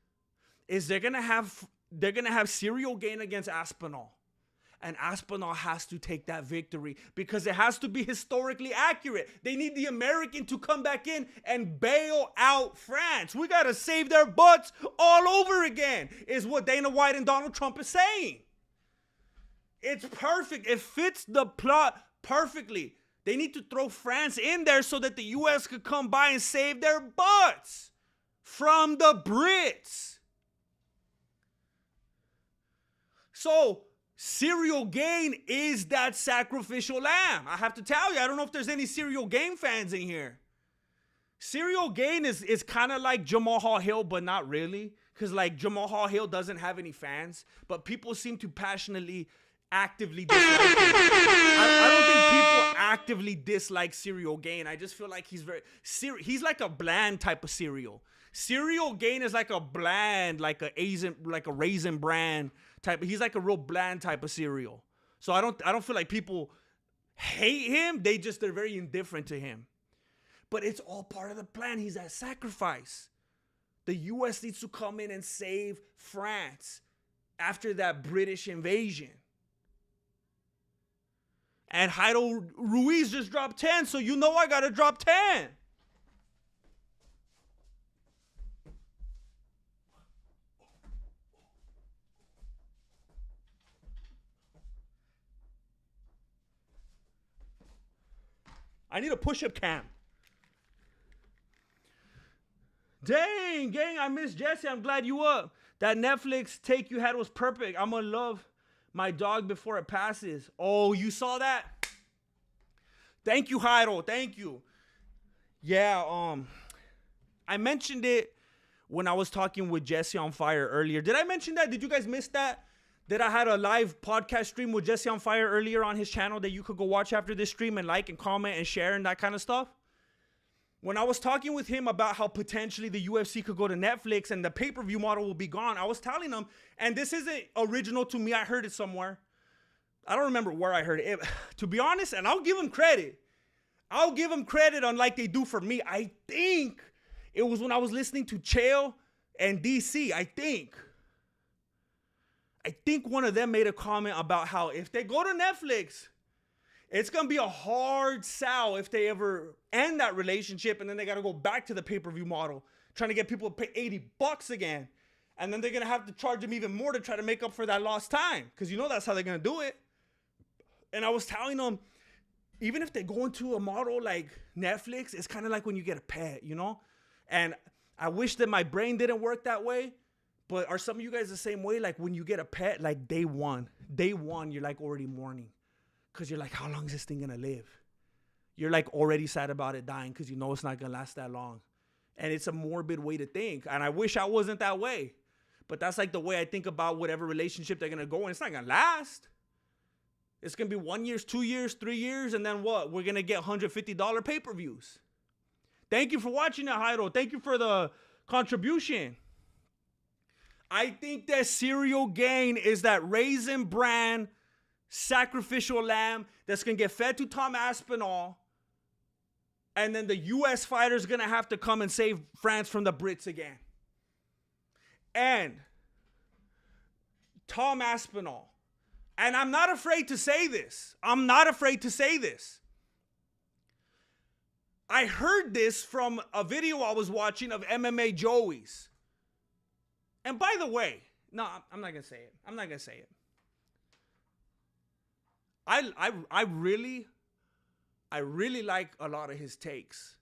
is they're gonna have Ciryl Gane against Aspinall, and Aspinall has to take that victory because it has to be historically accurate. They need the American to come back in and bail out France. We gotta save their butts all over again, is what Dana White and Donald Trump is saying. It's perfect. It fits the plot perfectly. They need to throw France in there so that the U.S. could come by and save their butts from the Brits. So, Ciryl Gane is that sacrificial lamb. I have to tell you, I don't know if there's any Ciryl Gane fans in here. Ciryl Gane is kind of like Jamal Hill, but not really. Because like Jamal Hill doesn't have any fans, but people seem to passionately actively dislike him. I don't think people actively dislike Ciryl Gane. I just feel like he's like a bland type of cereal. Ciryl Gane is like a bland, like a raisin bran type. He's like a real bland type of cereal. So I don't feel like people hate him. They're very indifferent to him. But it's all part of the plan. He's that sacrifice. The U.S. needs to come in and save France after that British invasion. And Jairo Ruiz just dropped 10, so you know I got to drop 10. I need a push-up cam. Dang, gang, I miss Jesse. I'm glad you up. That Netflix take you had was perfect. I'm going to love my dog before it passes. Oh, you saw that? Thank you, Jairo. Thank you. Yeah, I mentioned it when I was talking with Jesse on Fire earlier. Did I mention that? Did you guys miss that? That I had a live podcast stream with Jesse on Fire earlier on his channel that you could go watch after this stream and like and comment and share and that kind of stuff? When I was talking with him about how potentially the UFC could go to Netflix and the pay-per-view model will be gone, I was telling him, and this isn't original to me, I heard it somewhere. I don't remember where I heard it. To be honest, and I'll give him credit. I'll give him credit unlike they do for me. I think it was when I was listening to Chael and DC, I think one of them made a comment about how if they go to Netflix, it's going to be a hard sell if they ever end that relationship and then they got to go back to the pay-per-view model, trying to get people to pay $80 again. And then they're going to have to charge them even more to try to make up for that lost time, because you know that's how they're going to do it. And I was telling them, even if they go into a model like Netflix, it's kind of like when you get a pet, you know? And I wish that my brain didn't work that way. But are some of you guys the same way? Like when you get a pet, like day one, you're like already mourning. Because you're like, how long is this thing going to live? You're like already sad about it dying because you know it's not going to last that long. And it's a morbid way to think. And I wish I wasn't that way. But that's like the way I think about whatever relationship they're going to go in. It's not going to last. It's going to be 1 year, 2 years, 3 years. And then what? We're going to get $150 pay-per-views. Thank you for watching that, Jairo. Thank you for the contribution. I think that Serial Gane is that Raisin Bran sacrificial lamb that's going to get fed to Tom Aspinall. And then the U.S. fighter's going to have to come and save France from the Brits again. And Tom Aspinall. And I'm not afraid to say this. I heard this from a video I was watching of MMA Joey's. And by the way, no, I'm not going to say it. I really like a lot of his takes.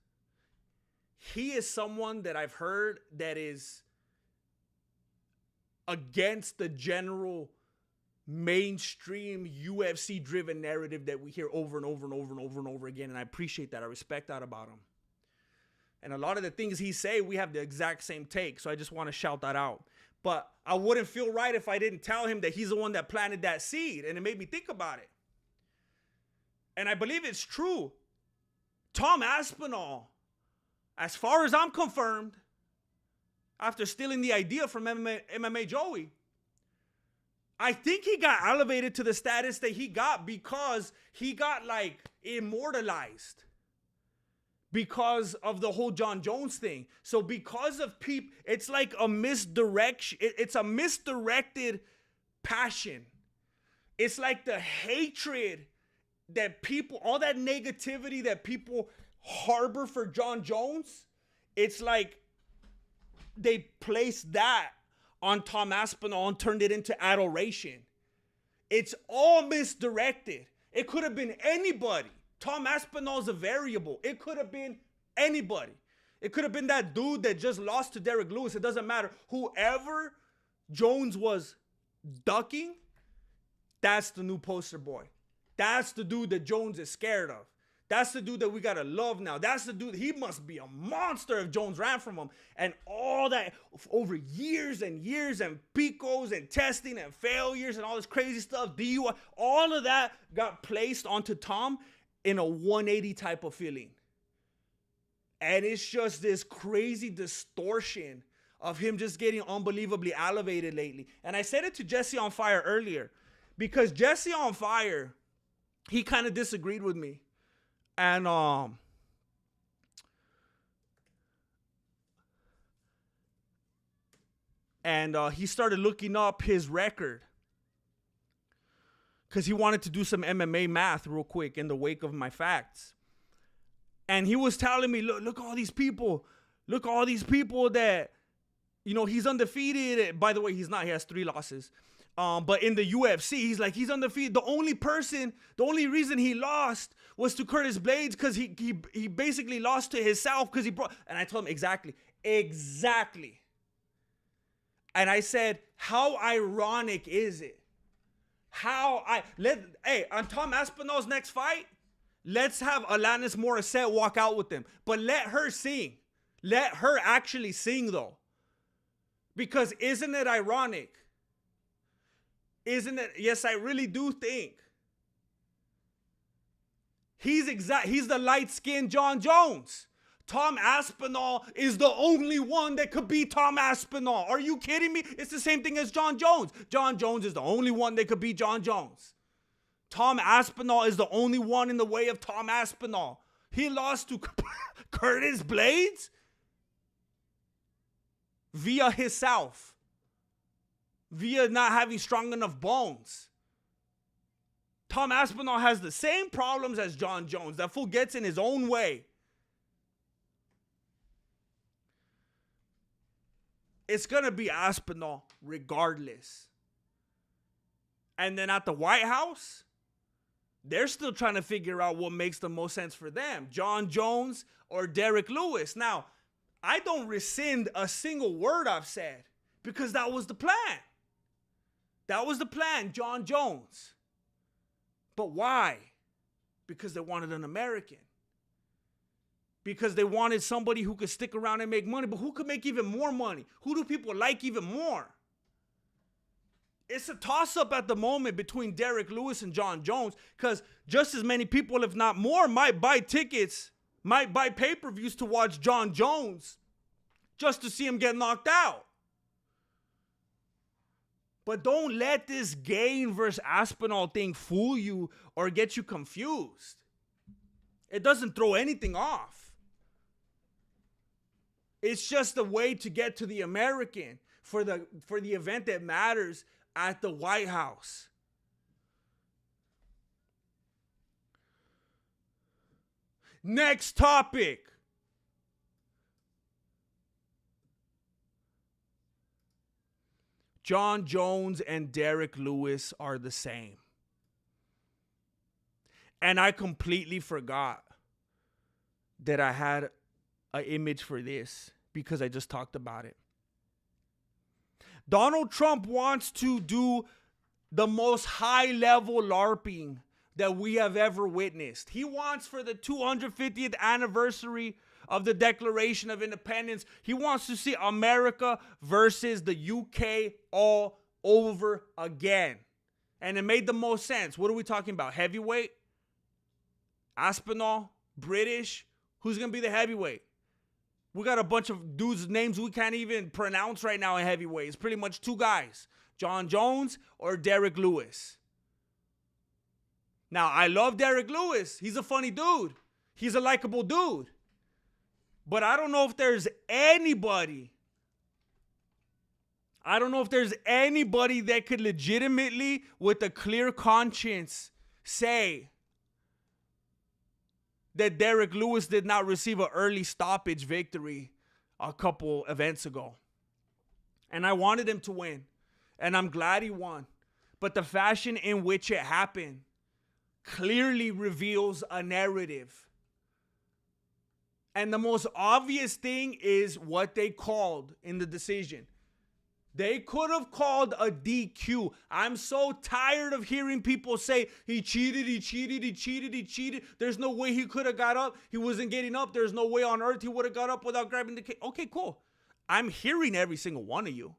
He is someone that I've heard that is against the general mainstream UFC driven narrative that we hear over and over again. And I appreciate that. I respect that about him. And a lot of the things he say, we have the exact same take. So I just want to shout that out. But I wouldn't feel right if I didn't tell him that he's the one that planted that seed. And it made me think about it. And I believe it's true. Tom Aspinall, as far as I'm confirmed, after stealing the idea from MMA Joey, I think he got elevated to the status that he got because he got like immortalized because of the whole Jon Jones thing. So because of people, it's like a misdirection. It's a misdirected passion. It's like the hatred that people, all that negativity that people harbor for Jon Jones, it's like they placed that on Tom Aspinall and turned it into adoration. It's all misdirected. It could have been anybody. Tom Aspinall's a variable. It could have been anybody. It could have been that dude that just lost to Derrick Lewis. It doesn't matter. Whoever Jones was ducking, that's the new poster boy. That's the dude that Jones is scared of. That's the dude that we gotta love now. That's the dude, he must be a monster if Jones ran from him. And all that over years and years and picos and testing and failures and all this crazy stuff, DUI, all of that got placed onto Tom in a 180 type of feeling. And it's just this crazy distortion of him just getting unbelievably elevated lately. And I said it to Jesse on Fire earlier, because Jesse on Fire, he kind of disagreed with me. And And he started looking up his record because he wanted to do some MMA math real quick in the wake of my facts. And he was telling me, look all these people. Look all these people that, you know, he's undefeated. By the way, he's not. He has 3 losses. But in the UFC, he's like, he's undefeated. The only reason he lost was to Curtis Blades because he basically lost to himself because he brought. And I told him, exactly. And I said, how ironic is it? On Tom Aspinall's next fight, let's have Alanis Morissette walk out with him. But let her sing. Let her actually sing, though. Because isn't it ironic? Isn't it? Yes, I really do think. He's the light-skinned Jon Jones. Tom Aspinall is the only one that could beat Tom Aspinall. Are you kidding me? It's the same thing as Jon Jones. Jon Jones is the only one that could beat Jon Jones. Tom Aspinall is the only one in the way of Tom Aspinall. He lost to Curtis Blades via himself. Via not having strong enough bones. Tom Aspinall has the same problems as Jon Jones. That fool gets in his own way. It's going to be Aspinall regardless. And then at the White House, they're still trying to figure out what makes the most sense for them. Jon Jones or Derrick Lewis. Now, I don't rescind a single word I've said because that was the plan. That was the plan, Jon Jones. But why? Because they wanted an American. Because they wanted somebody who could stick around and make money. But who could make even more money? Who do people like even more? It's a toss-up at the moment between Derrick Lewis and Jon Jones. Because just as many people, if not more, might buy tickets, might buy pay-per-views to watch Jon Jones just to see him get knocked out. But don't let this Gane versus Aspinall thing fool you or get you confused. It doesn't throw anything off. It's just a way to get to the American for the event that matters at the White House. Next topic. Jon Jones and Derrick Lewis are the same. And I completely forgot that I had an image for this because I just talked about it. Donald Trump wants to do the most high-level LARPing that we have ever witnessed. He wants for the 250th anniversary of the Declaration of Independence, he wants to see America versus the UK all over again. And it made the most sense. What are we talking about? Heavyweight? Aspinall? British? Who's going to be the heavyweight? We got a bunch of dudes' names we can't even pronounce right now in heavyweight. It's pretty much 2 guys. Jon Jones or Derrick Lewis. Now, I love Derrick Lewis. He's a funny dude. He's a likable dude. But I don't know if there's anybody that could legitimately, with a clear conscience, say that Derrick Lewis did not receive an early stoppage victory a couple events ago. And I wanted him to win. And I'm glad he won. But the fashion in which it happened clearly reveals a narrative. And the most obvious thing is what they called in the decision. They could have called a DQ. I'm so tired of hearing people say, he cheated. There's no way he could have got up. He wasn't getting up. There's no way on earth he would have got up without grabbing the cage. Okay, cool. I'm hearing every single one of you.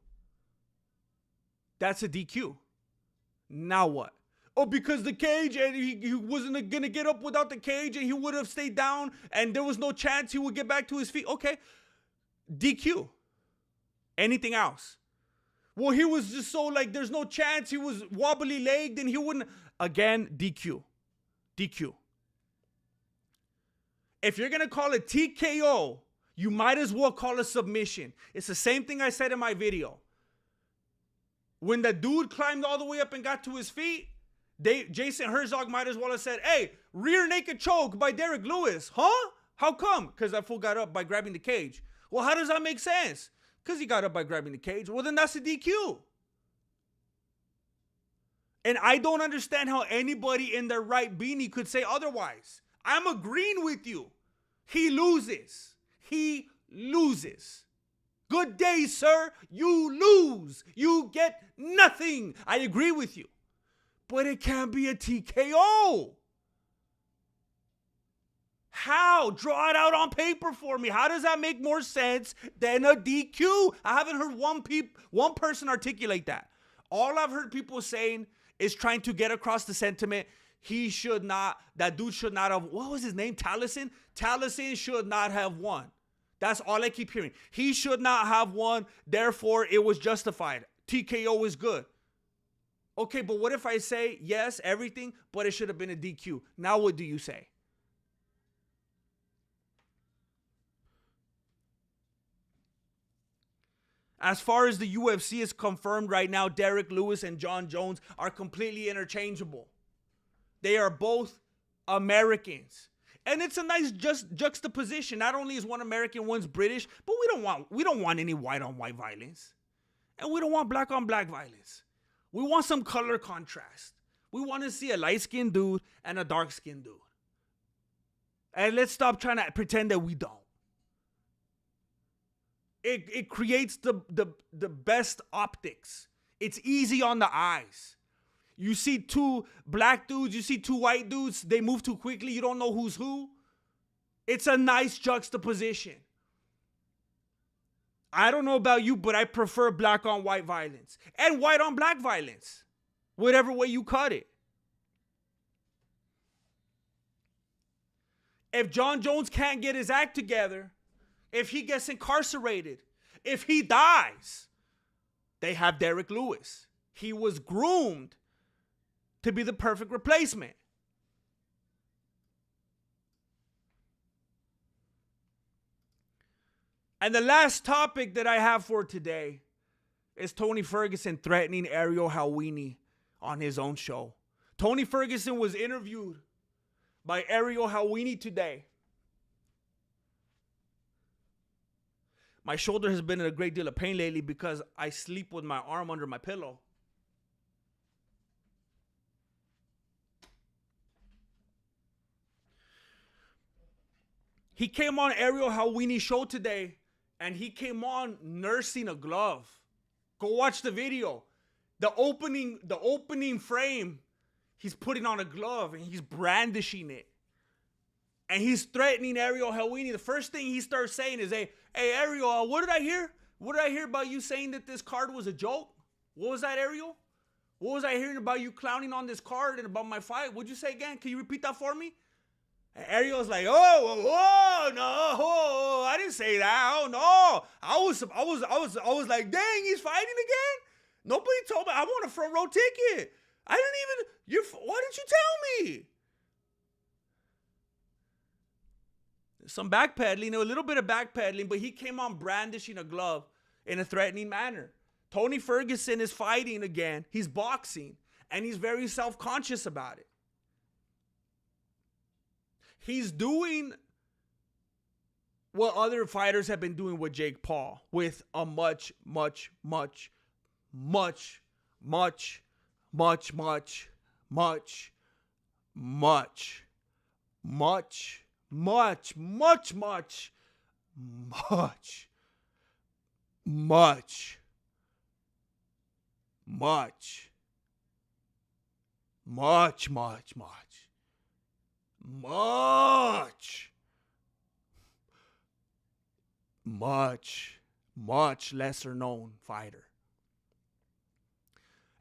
That's a DQ. Now what? Oh, because the cage, and he wasn't going to get up without the cage, and he would have stayed down, and there was no chance he would get back to his feet. Okay, DQ. Anything else? Well, he was just so there's no chance. He was wobbly legged, and he wouldn't. Again, DQ. DQ. If you're going to call it TKO, you might as well call it submission. It's the same thing I said in my video. When the dude climbed all the way up and got to his feet, Jason Herzog might as well have said, hey, rear naked choke by Derrick Lewis. Huh? How come? Because that fool got up by grabbing the cage. Well, how does that make sense? Because he got up by grabbing the cage. Well, then that's a DQ. And I don't understand how anybody in their right beanie could say otherwise. I'm agreeing with you. He loses. He loses. Good day, sir. You lose. You get nothing. I agree with you. But it can't be a TKO. How? Draw it out on paper for me. How does that make more sense than a DQ? I haven't heard one person articulate that. All I've heard people saying is trying to get across the sentiment. That dude should not have, what was his name? Taliesin? Taliesin should not have won. That's all I keep hearing. He should not have won, therefore it was justified. TKO is good. Okay, but what if I say, yes, everything, but it should have been a DQ? Now what do you say? As far as the UFC is confirmed right now, Derrick Lewis and Jon Jones are completely interchangeable. They are both Americans. And it's a nice juxtaposition. Not only is one American, one's British, but we don't want any white on white violence. And we don't want black on black violence. We want some color contrast. We want to see a light-skinned dude and a dark-skinned dude. And let's stop trying to pretend that we don't. It creates the best optics. It's easy on the eyes. You see two black dudes, you see two white dudes, they move too quickly, you don't know who's who. It's a nice juxtaposition. I don't know about you, but I prefer black on white violence and white on black violence, whatever way you cut it. If Jon Jones can't get his act together, if he gets incarcerated, if he dies, they have Derrick Lewis. He was groomed to be the perfect replacement. And the last topic that I have for today is Tony Ferguson threatening Ariel Helwani on his own show. Tony Ferguson was interviewed by Ariel Helwani today. My shoulder has been in a great deal of pain lately because I sleep with my arm under my pillow. He came on Ariel Helwani's show today, and he came on nursing a glove. Go watch the video. The opening frame, he's putting on a glove and he's brandishing it. And he's threatening Ariel Helwani. The first thing he starts saying is, hey Ariel, what did I hear? What did I hear about you saying that this card was a joke? What was that, Ariel? What was I hearing about you clowning on this card and about my fight? What'd you say again? Can you repeat that for me? And Ariel's like, no, I didn't say that. Oh no, I was like, dang, he's fighting again. Nobody told me. I want a front row ticket. I didn't even. Why didn't you tell me? Some backpedaling, a little bit of backpedaling, but he came on brandishing a glove in a threatening manner. Tony Ferguson is fighting again. He's boxing, and he's very self-conscious about it. He's doing what other fighters have been doing with Jake Paul, with a much much lesser known fighter.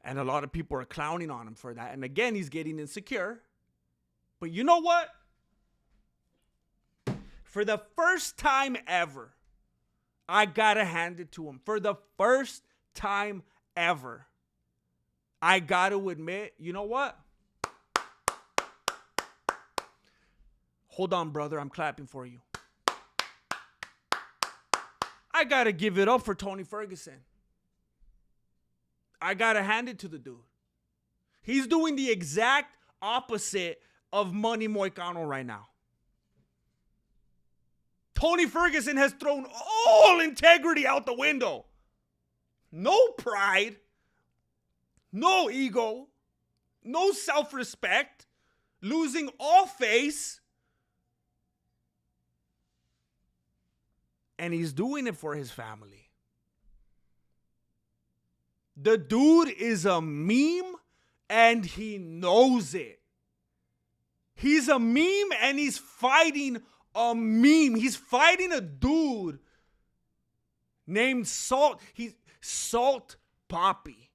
And a lot of people are clowning on him for that. And again, he's getting insecure. But you know what? For the first time ever, I gotta hand it to him. For the first time ever, I gotta admit, you know what? Hold on, brother. I'm clapping for you. I gotta give it up for Tony Ferguson. I gotta hand it to the dude. He's doing the exact opposite of Money Moicano right now. Tony Ferguson has thrown all integrity out the window. No pride, no ego, no self-respect, losing all face. And he's doing it for his family. The dude is a meme and he knows it. He's a meme and he's fighting a meme. He's fighting a dude named Salt Poppy.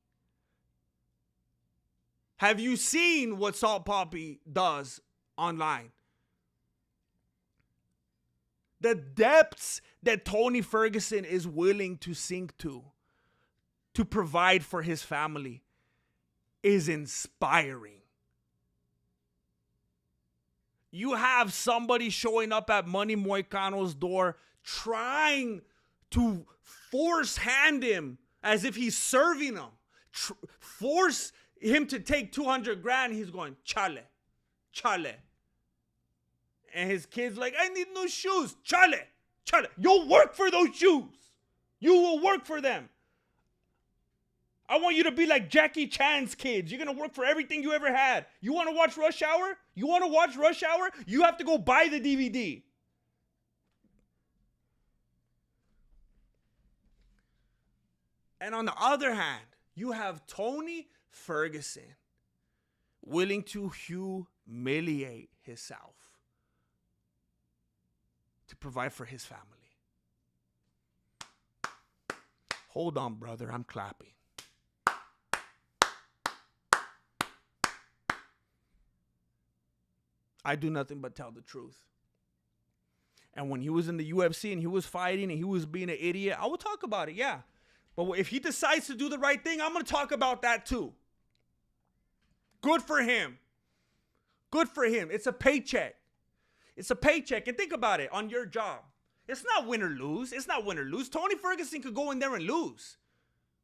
Have you seen what Salt Poppy does online? The depths that Tony Ferguson is willing to sink to provide for his family is inspiring. You have somebody showing up at Money Moicano's door trying to force hand him as if he's serving him. Force him to take 200 grand. He's going, chale. And his kid's like, I need new shoes. Chale. You'll work for those shoes. You will work for them. I want you to be like Jackie Chan's kids. You're going to work for everything you ever had. You want to watch Rush Hour? You have to go buy the DVD. And on the other hand, you have Tony Ferguson willing to humiliate himself to provide for his family. Hold on, brother. I'm clapping. I do nothing but tell the truth. And when he was in the UFC and he was fighting and he was being an idiot, I will talk about it, yeah. But if he decides to do the right thing, I'm going to talk about that too. Good for him. Good for him. It's a paycheck. It's a paycheck. And think about it, on your job. It's not win or lose. Tony Ferguson could go in there and lose.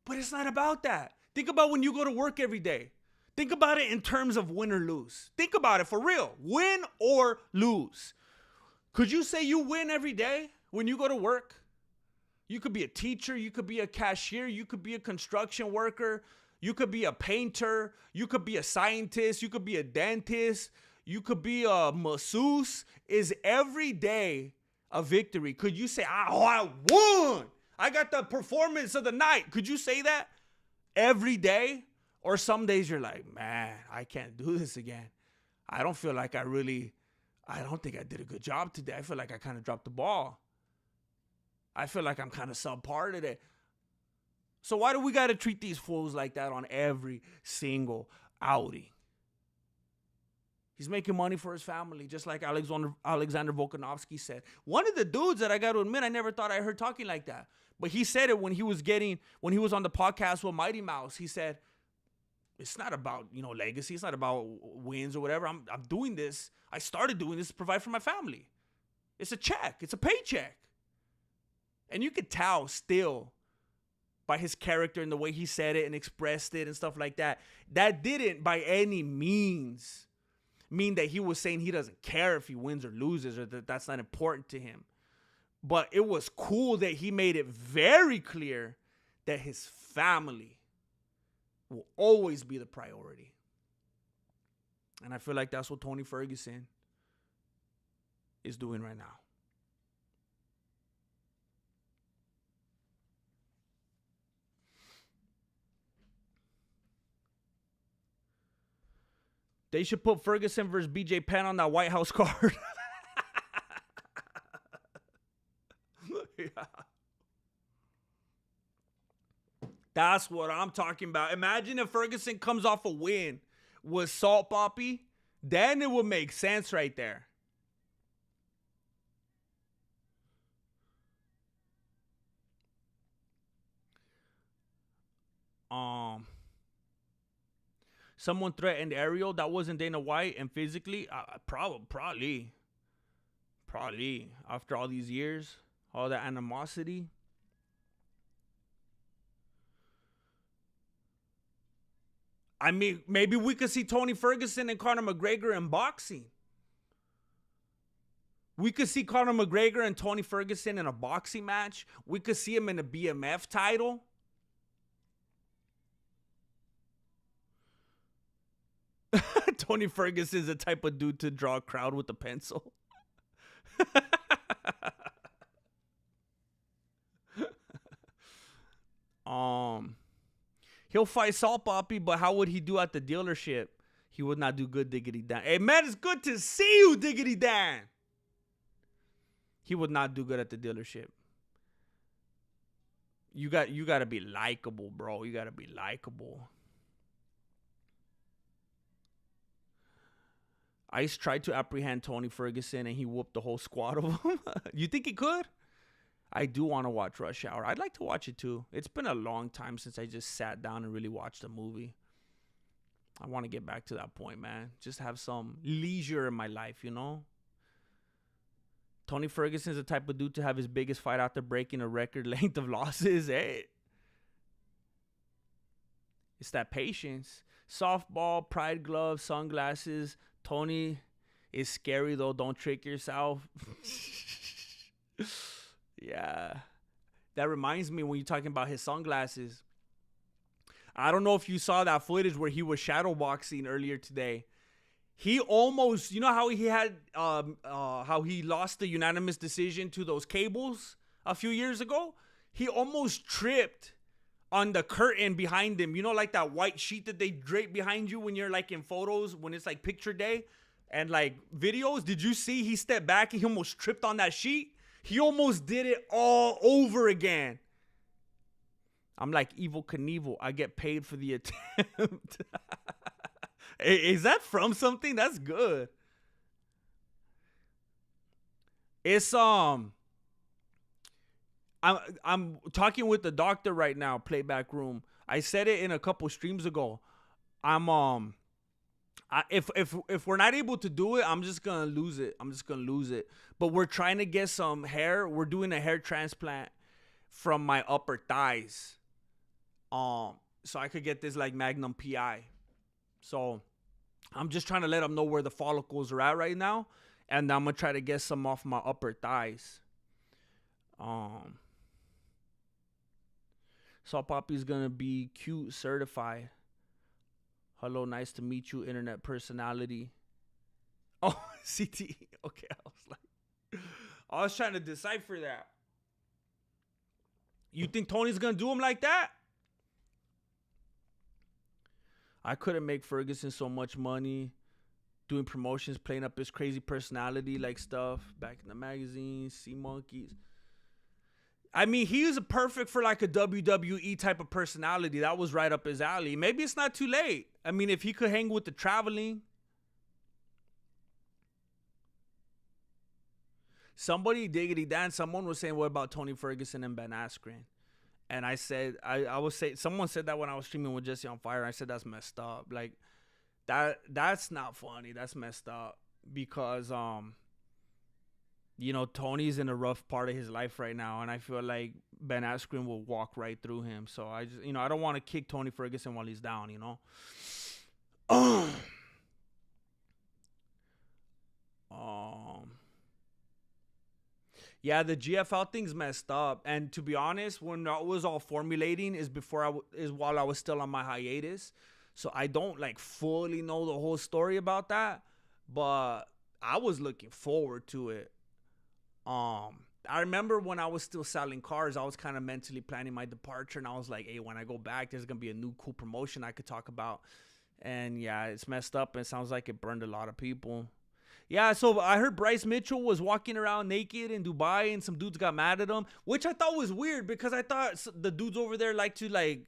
But it's not about that. Think about when you go to work every day. Think about it in terms of win or lose. Think about it for real. Win or lose. Could you say you win every day when you go to work? You could be a teacher. You could be a cashier. You could be a construction worker. You could be a painter. You could be a scientist. You could be a dentist. You could be a masseuse. Is every day a victory? Could you say, I won. I got the performance of the night. Could you say that every day? Or some days you're like, man, I can't do this again. I don't feel like I don't think I did a good job today. I feel like I kind of dropped the ball. I feel like I'm kind of subpar today. So why do we got to treat these fools like that on every single outing? He's making money for his family, just like Alexander Volkanovski said. One of the dudes that I got to admit, I never thought I heard talking like that. But he said it when he was on the podcast with Mighty Mouse. He said, it's not about, legacy. It's not about wins or whatever. I'm doing this. I started doing this to provide for my family. It's a check. It's a paycheck. And you could tell still by his character and the way he said it and expressed it and stuff like that. That didn't by any means mean that he was saying he doesn't care if he wins or loses or that that's not important to him. But it was cool that he made it very clear that his family will always be the priority. And I feel like that's what Tony Ferguson is doing right now. They should put Ferguson versus BJ Penn on that White House card. Yeah. That's what I'm talking about. Imagine if Ferguson comes off a win with Salt Poppy. Then it would make sense right there. Someone threatened Ariel. That wasn't Dana White. And physically, probably. After all these years, all that animosity. I mean, maybe we could see Tony Ferguson and Conor McGregor in boxing. We could see Conor McGregor and Tony Ferguson in a boxing match. We could see him in a BMF title. Tony Ferguson is the type of dude to draw a crowd with a pencil. He'll fight Salt Poppy, but how would he do at the dealership? He would not do good, Diggity Dan. Hey, man, it's good to see you, Diggity Dan. He would not do good at the dealership. You got to be likable, bro. You got to be likable. Ice tried to apprehend Tony Ferguson, and he whooped the whole squad of them. You think he could? I do want to watch Rush Hour. I'd like to watch it too. It's been a long time since I just sat down and really watched a movie. I want to get back to that point, man. Just have some leisure in my life, you know? Tony Ferguson's the type of dude to have his biggest fight after breaking a record length of losses. Hey, it's that patience. Softball, pride gloves, sunglasses. Tony is scary, though. Don't trick yourself. Yeah. That reminds me when you're talking about his sunglasses. I don't know if you saw that footage where he was shadowboxing earlier today. He almost, you know how he had, how he lost the unanimous decision to those cables a few years ago? He almost tripped on the curtain behind him. You know, like that white sheet that they drape behind you when you're like in photos, when it's like picture day and like videos. Did you see he stepped back and he almost tripped on that sheet? He almost did it all over again. I'm like Evel Knievel. I get paid for the attempt. Is that from something? That's good. It's I'm talking with the doctor right now, playback room. I said it in a couple streams ago. If we're not able to do it, I'm just gonna lose it. But we're trying to get some hair. We're doing a hair transplant from my upper thighs. So I could get this like Magnum PI. So I'm just trying to let them know where the follicles are at right now, and I'm gonna try to get some off my upper thighs. Salt Poppy's gonna be cute certified. Hello, nice to meet you, internet personality. Oh, CT. Okay, I was trying to decipher that. You think Tony's gonna do him like that? I couldn't make Ferguson so much money doing promotions, playing up his crazy personality like stuff back in the magazines, Sea Monkeys. I mean, he was perfect for like a WWE type of personality. That was right up his alley. Maybe it's not too late. I mean, if he could hang with the traveling. Somebody, Diggity Dan, someone was saying, what about Tony Ferguson and Ben Askren? And I said, I would say, someone said that when I was streaming with Jesse on Fire. I said, that's messed up. Like, that's not funny. That's messed up. Because, you know, Tony's in a rough part of his life right now. And I feel like Ben Askren will walk right through him. So, I just, you know, I don't want to kick Tony Ferguson while he's down, you know. Yeah, the GFL thing's messed up. And to be honest, when I was all formulating is while I was still on my hiatus. So I don't like fully know the whole story about that, but I was looking forward to it. I remember when I was still selling cars, I was kind of mentally planning my departure, and I was like, hey, when I go back, there's going to be a new cool promotion I could talk about. And yeah, it's messed up, and it sounds like it burned a lot of people. Yeah, so I heard Bryce Mitchell was walking around naked in Dubai, and some dudes got mad at him, which I thought was weird because I thought the dudes over there like to like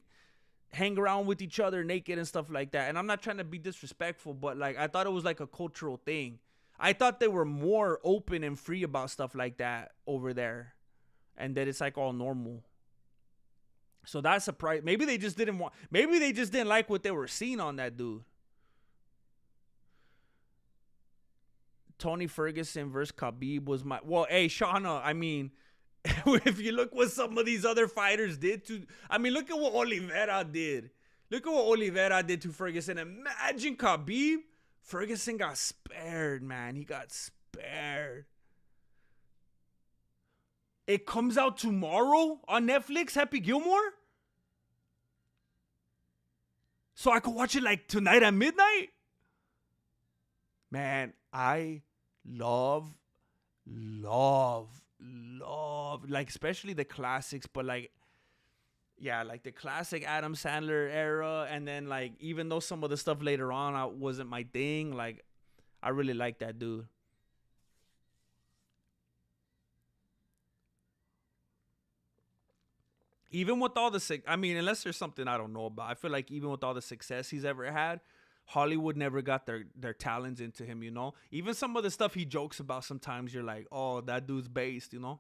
hang around with each other naked and stuff like that. And I'm not trying to be disrespectful, but like I thought it was like a cultural thing. I thought they were more open and free about stuff like that over there, and that it's like all normal. So that's surprised. Maybe they just didn't like what they were seeing on that dude. Tony Ferguson versus Khabib was my... Well, hey, Shauna, I mean, if you look what some of these other fighters did to... I mean, look at what Oliveira did. Look at what Oliveira did to Ferguson. Imagine Khabib. Ferguson got spared, man. He got spared. It comes out tomorrow on Netflix, Happy Gilmore? So I could watch it like tonight at midnight? Man, I love, like, especially the classics, but like, yeah, like the classic Adam Sandler era. And then, like, even though some of the stuff later on wasn't my thing, like, I really like that dude. Even with all the I mean, unless there's something I don't know about, I feel like even with all the success he's ever had, Hollywood never got their talents into him, you know? Even some of the stuff he jokes about, sometimes you're like, oh, that dude's based, you know?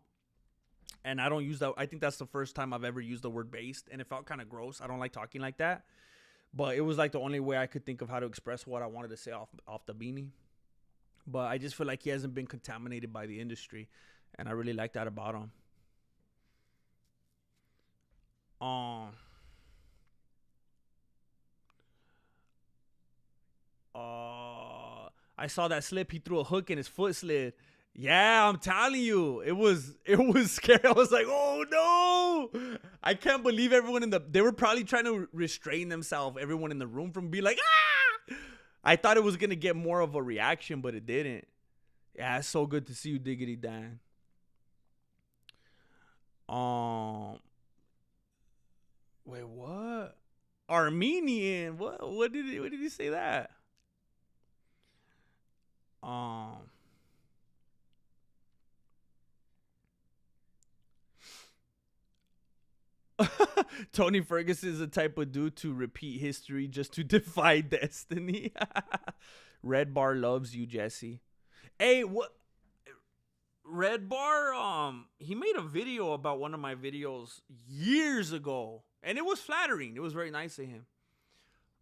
And I don't use that. I think that's the first time I've ever used the word based, and it felt kind of gross. I don't like talking like that. But it was like the only way I could think of how to express what I wanted to say off the beanie. But I just feel like he hasn't been contaminated by the industry, and I really like that about him. I saw that slip. He threw a hook and his foot slid. Yeah, I'm telling you, it was scary. I was like, oh no, I can't believe everyone they were probably trying to restrain themselves, everyone in the room, from being like, ah. I thought it was gonna get more of a reaction, but it didn't. Yeah, it's so good to see you, Diggity Dan. Wait, what? Armenian? What did he say that? Tony Ferguson is the type of dude to repeat history just to defy destiny. Red Bar loves you, Jesse. Hey, what? Red Bar, he made a video about one of my videos years ago, and it was flattering. It was very nice of him.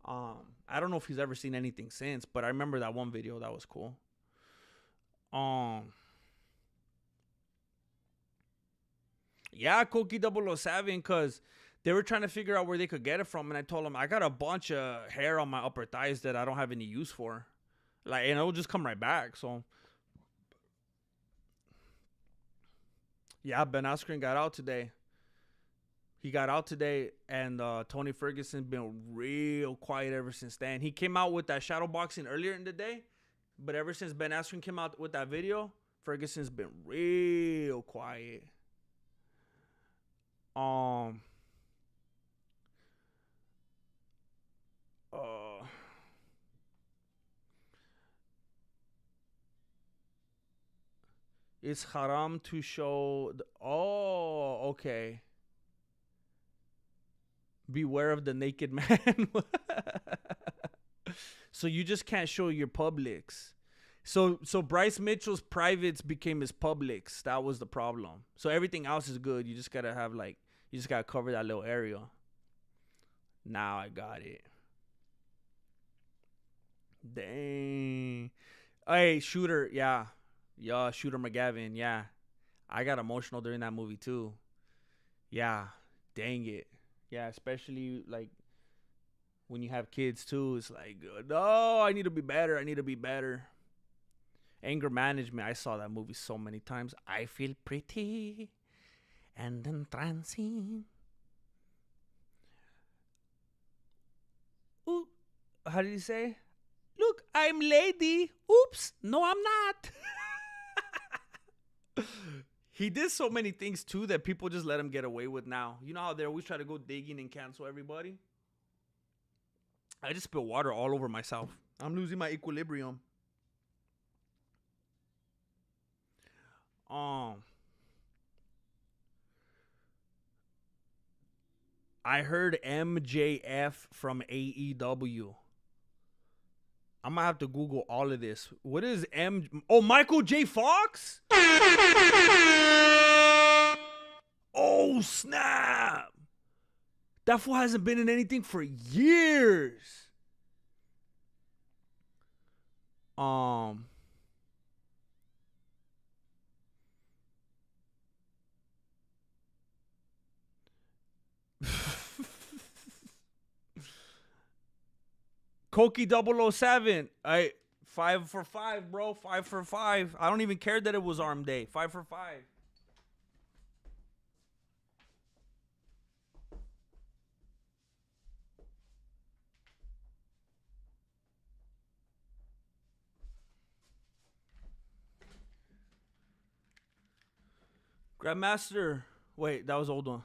I don't know if he's ever seen anything since, but I remember that one video. That was cool. Yeah, Koki 007, because they were trying to figure out where they could get it from, and I told them I got a bunch of hair on my upper thighs that I don't have any use for, like, and it'll just come right back. So yeah, Ben Askren got out today. He got out today, and Tony Ferguson's been real quiet ever since then. He came out with that shadow boxing earlier in the day, but ever since Ben Askren came out with that video, Ferguson's been real quiet. It's haram to show. Okay. Beware of the naked man. So you just can't show your publics. So Bryce Mitchell's privates became his publics. That was the problem. So everything else is good. You just gotta have, like, you just gotta cover that little area. Now I got it. Dang. Hey, Shooter, yeah. Yeah, Shooter McGavin, yeah. I got emotional during that movie too. Yeah, dang it. Yeah, especially like when you have kids too. It's like, no, I need to be better. I need to be better. Anger Management. I saw that movie so many times. I feel pretty and entrancing. Ooh, how did he say? Look, I'm lady. Oops, no, I'm not. He did so many things too that people just let him get away with now. You know how they always try to go digging and cancel everybody? I just spill water all over myself. I'm losing my equilibrium. I heard MJF from AEW. I'm gonna have to Google all of this. What is Michael J. Fox? Oh, snap. That fool hasn't been in anything for years. Koki 007. 5 for 5, bro. 5 for 5. I don't even care that it was arm day. 5 for 5. Grandmaster. Wait, that was old one.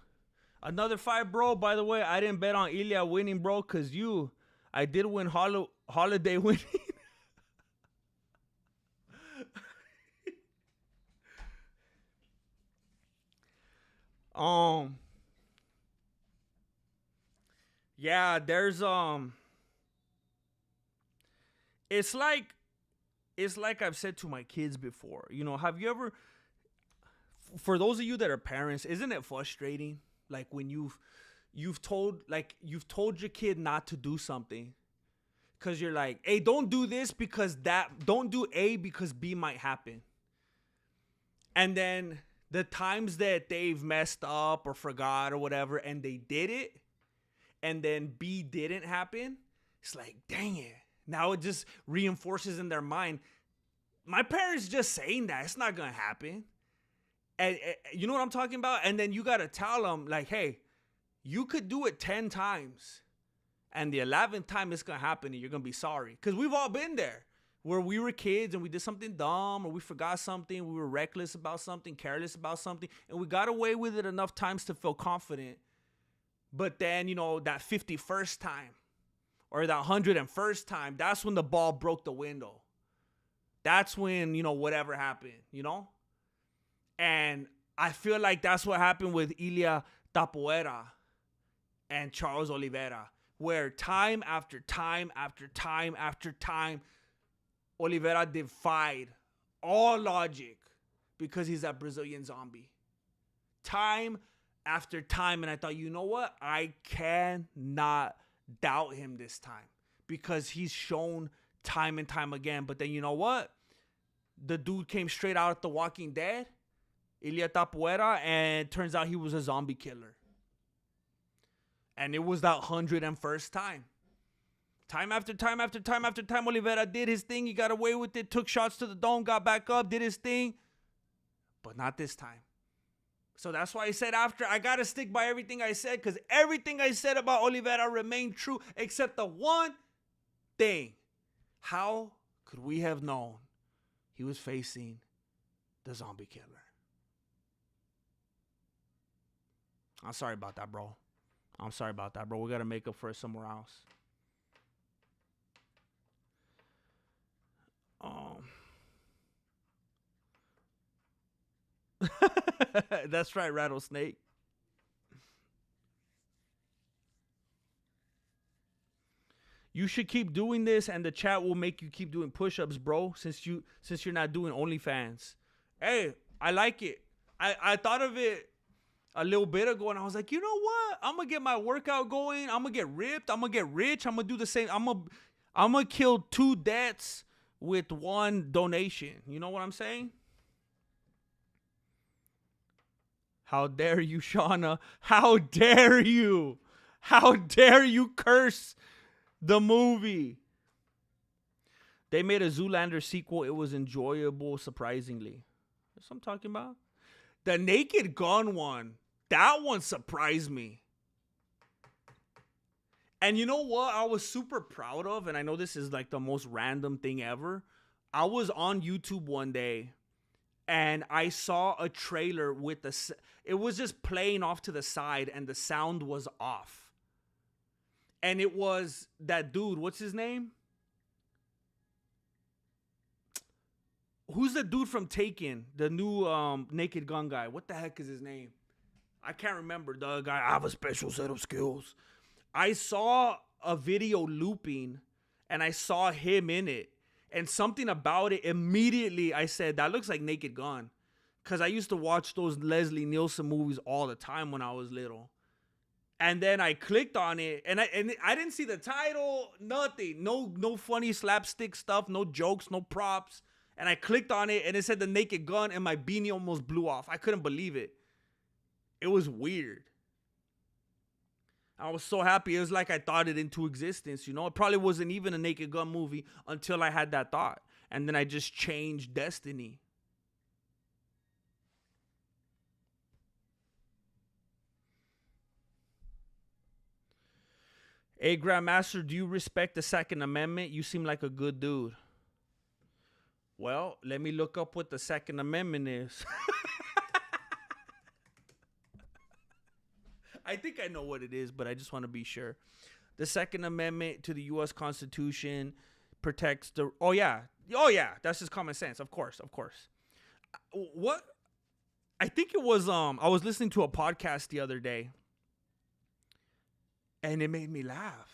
Another 5, bro. By the way, I didn't bet on Ilya winning, bro, because I did win holiday winning. Yeah, there's it's like I've said to my kids before. You know, have you ever, for those of you that are parents, isn't it frustrating? Like when you've told your kid not to do something, because you're like, hey, don't do this because don't do A because B might happen. And then the times that they've messed up or forgot or whatever, and they did it, and then B didn't happen, it's like, dang it. Now it just reinforces in their mind, my parents just saying that. It's not going to happen. And you know what I'm talking about? And then you got to tell them, like, hey, you could do it 10 times. And the 11th time it's going to happen and you're going to be sorry. Because we've all been there. Where we were kids and we did something dumb or we forgot something. We were reckless about something, careless about something. And we got away with it enough times to feel confident. But then, you know, that 51st time or that 101st time, that's when the ball broke the window. That's when, you know, whatever happened, you know? And I feel like that's what happened with Ilia Tapoera and Charles Oliveira, where time after time after time after time, Oliveira defied all logic because he's a Brazilian zombie. Time after time. And I thought, you know what? I cannot doubt him this time because he's shown time and time again. But then you know what? The dude came straight out of The Walking Dead, Ilia Tapoera, and it turns out he was a zombie killer. And it was that 101st time. Time after time after time after time, Oliveira did his thing. He got away with it, took shots to the dome, got back up, did his thing. But not this time. So that's why I said after, I got to stick by everything I said, because everything I said about Oliveira remained true except the one thing. How could we have known he was facing the zombie killer? I'm sorry about that, bro. I'm sorry about that, bro. We got to make up for it somewhere else. That's right, Rattlesnake. You should keep doing this, and the chat will make you keep doing push-ups, bro. Since you're not doing OnlyFans. Hey, I like it. I thought of it a little bit ago, and I was like, you know what? I'm gonna get my workout going. I'm gonna get ripped. I'm gonna get rich. I'm gonna do the same. I'm gonna kill 2 debts with 1 donation. You know what I'm saying? How dare you, Shauna? How dare you? How dare you curse the movie? They made a Zoolander sequel. It was enjoyable, surprisingly. That's what I'm talking about. The Naked Gun one. That one surprised me. And you know what I was super proud of? And I know this is like the most random thing ever. I was on YouTube one day and I saw a trailer with it was just playing off to the side and the sound was off. And it was that dude, what's his name? Who's the dude from Taken? The new Naked Gun guy. What the heck is his name? I can't remember. The guy, I have a special set of skills. I saw a video looping and I saw him in it. And something about it, immediately I said, that looks like Naked Gun. Because I used to watch those Leslie Nielsen movies all the time when I was little. And then I clicked on it, and I didn't see the title, nothing. No funny slapstick stuff, no jokes, no props. And I clicked on it, and it said The Naked Gun, and my beanie almost blew off. I couldn't believe it. It was weird. I was so happy. It was like I thought it into existence, you know? It probably wasn't even a Naked Gun movie until I had that thought. And then I just changed destiny. Hey, Grandmaster, do you respect the Second Amendment? You seem like a good dude. Well, let me look up what the Second Amendment is. I think I know what it is, but I just want to be sure. The Second Amendment to the U.S. Constitution protects the... Oh, yeah. That's just common sense. Of course. What? I think it was... I was listening to a podcast the other day, and it made me laugh.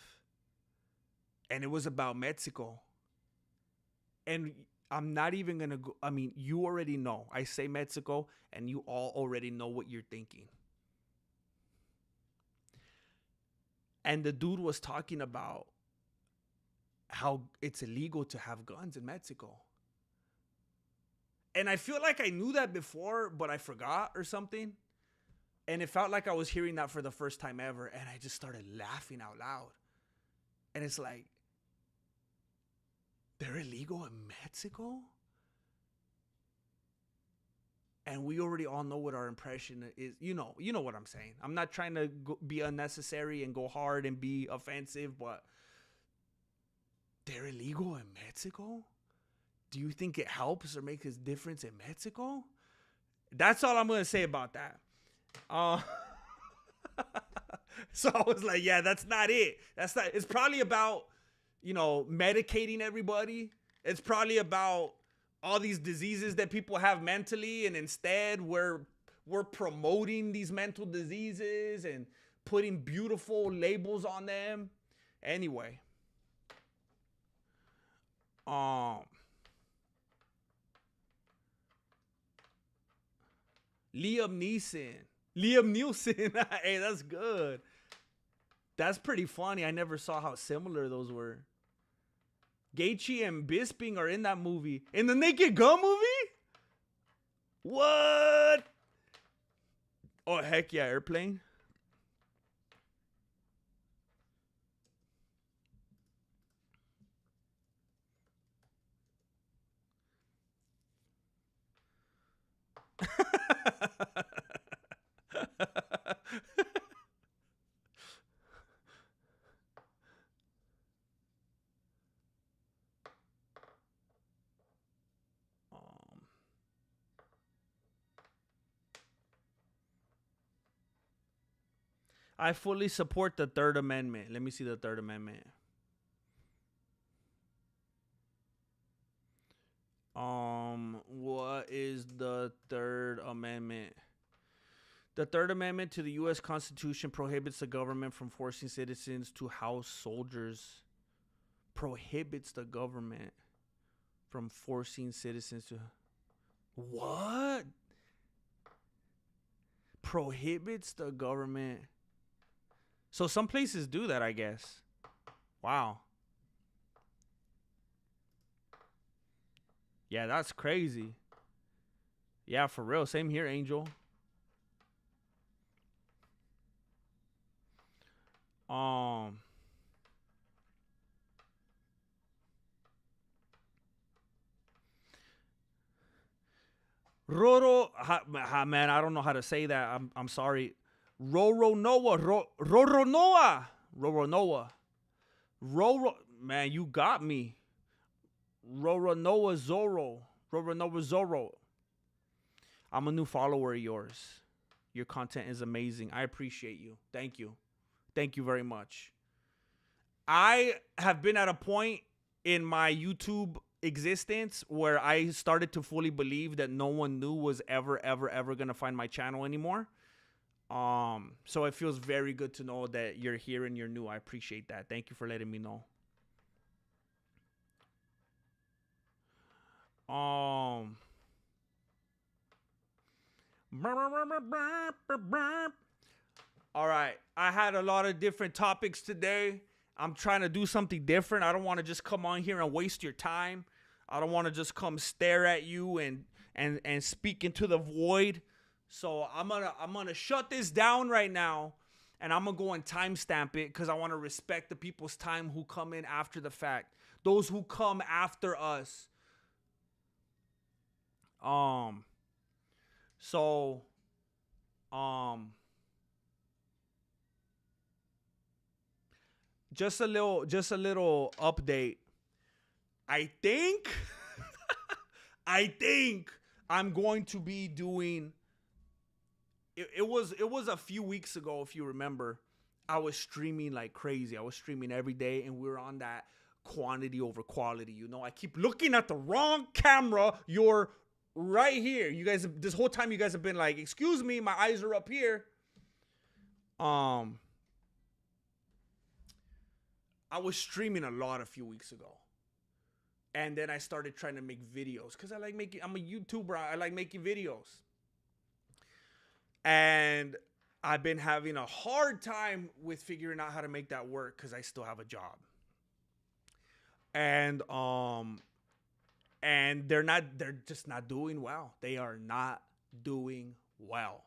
And it was about Mexico. And I'm not even going to go... I mean, you already know. I say Mexico, and you all already know what you're thinking. And the dude was talking about how it's illegal to have guns in Mexico. And I feel like I knew that before, but I forgot or something. And it felt like I was hearing that for the first time ever. And I just started laughing out loud. And it's like, they're illegal in Mexico? And we already all know what our impression is. You know what I'm saying. I'm not trying to be unnecessary and go hard and be offensive, but they're illegal in Mexico? Do you think it helps or makes a difference in Mexico? That's all I'm going to say about that. So I was like, yeah, that's not it. It's probably about, medicating everybody. It's probably about all these diseases that people have mentally, and instead we're promoting these mental diseases and putting beautiful labels on them. Anyway, Liam Neeson. Hey, that's good. That's pretty funny. I never saw how similar those were. Gaethje and Bisping are in that movie. In the Naked Gun movie? What? Oh, heck yeah, Airplane. I fully support the Third Amendment. Let me see the Third Amendment. What is the Third Amendment? The Third Amendment to the U.S. Constitution prohibits the government from forcing citizens to house soldiers. Prohibits the government from forcing citizens to... What? Prohibits the government... So some places do that, I guess. Wow. Yeah, that's crazy. Yeah, for real. Same here, Angel. Roro, man, I don't know how to say that. I'm sorry. Roro Noah. Man, you got me. Roro Zorro. I'm a new follower of yours. Your content is amazing. I appreciate you. Thank you. Thank you very much. I have been at a point in my YouTube existence where I started to fully believe that no one new was ever going to find my channel anymore. So it feels very good to know that you're here and you're new. I appreciate that. Thank you for letting me know. All right. I had a lot of different topics today. I'm trying to do something different. I don't want to just come on here and waste your time. I don't want to just come stare at you and speak into the void. So I'm gonna shut this down right now, And I'm going to go and timestamp it because I want to respect the people's time who come in after the fact. Those who come after us. So, just a little update. I think I'm going to be doing it was a few weeks ago, if you remember. I was streaming like crazy. I was streaming every day, and we were on that quantity over quality. You know, I keep looking at the wrong camera. You're right here. You guys, this whole time you guys have been like, excuse me, my eyes are up here. I was streaming a lot a few weeks ago. And then I started trying to make videos because I'm a YouTuber. I like making videos. And I've been having a hard time with figuring out how to make that work because I still have a job. And they're just not doing well. They are not doing well.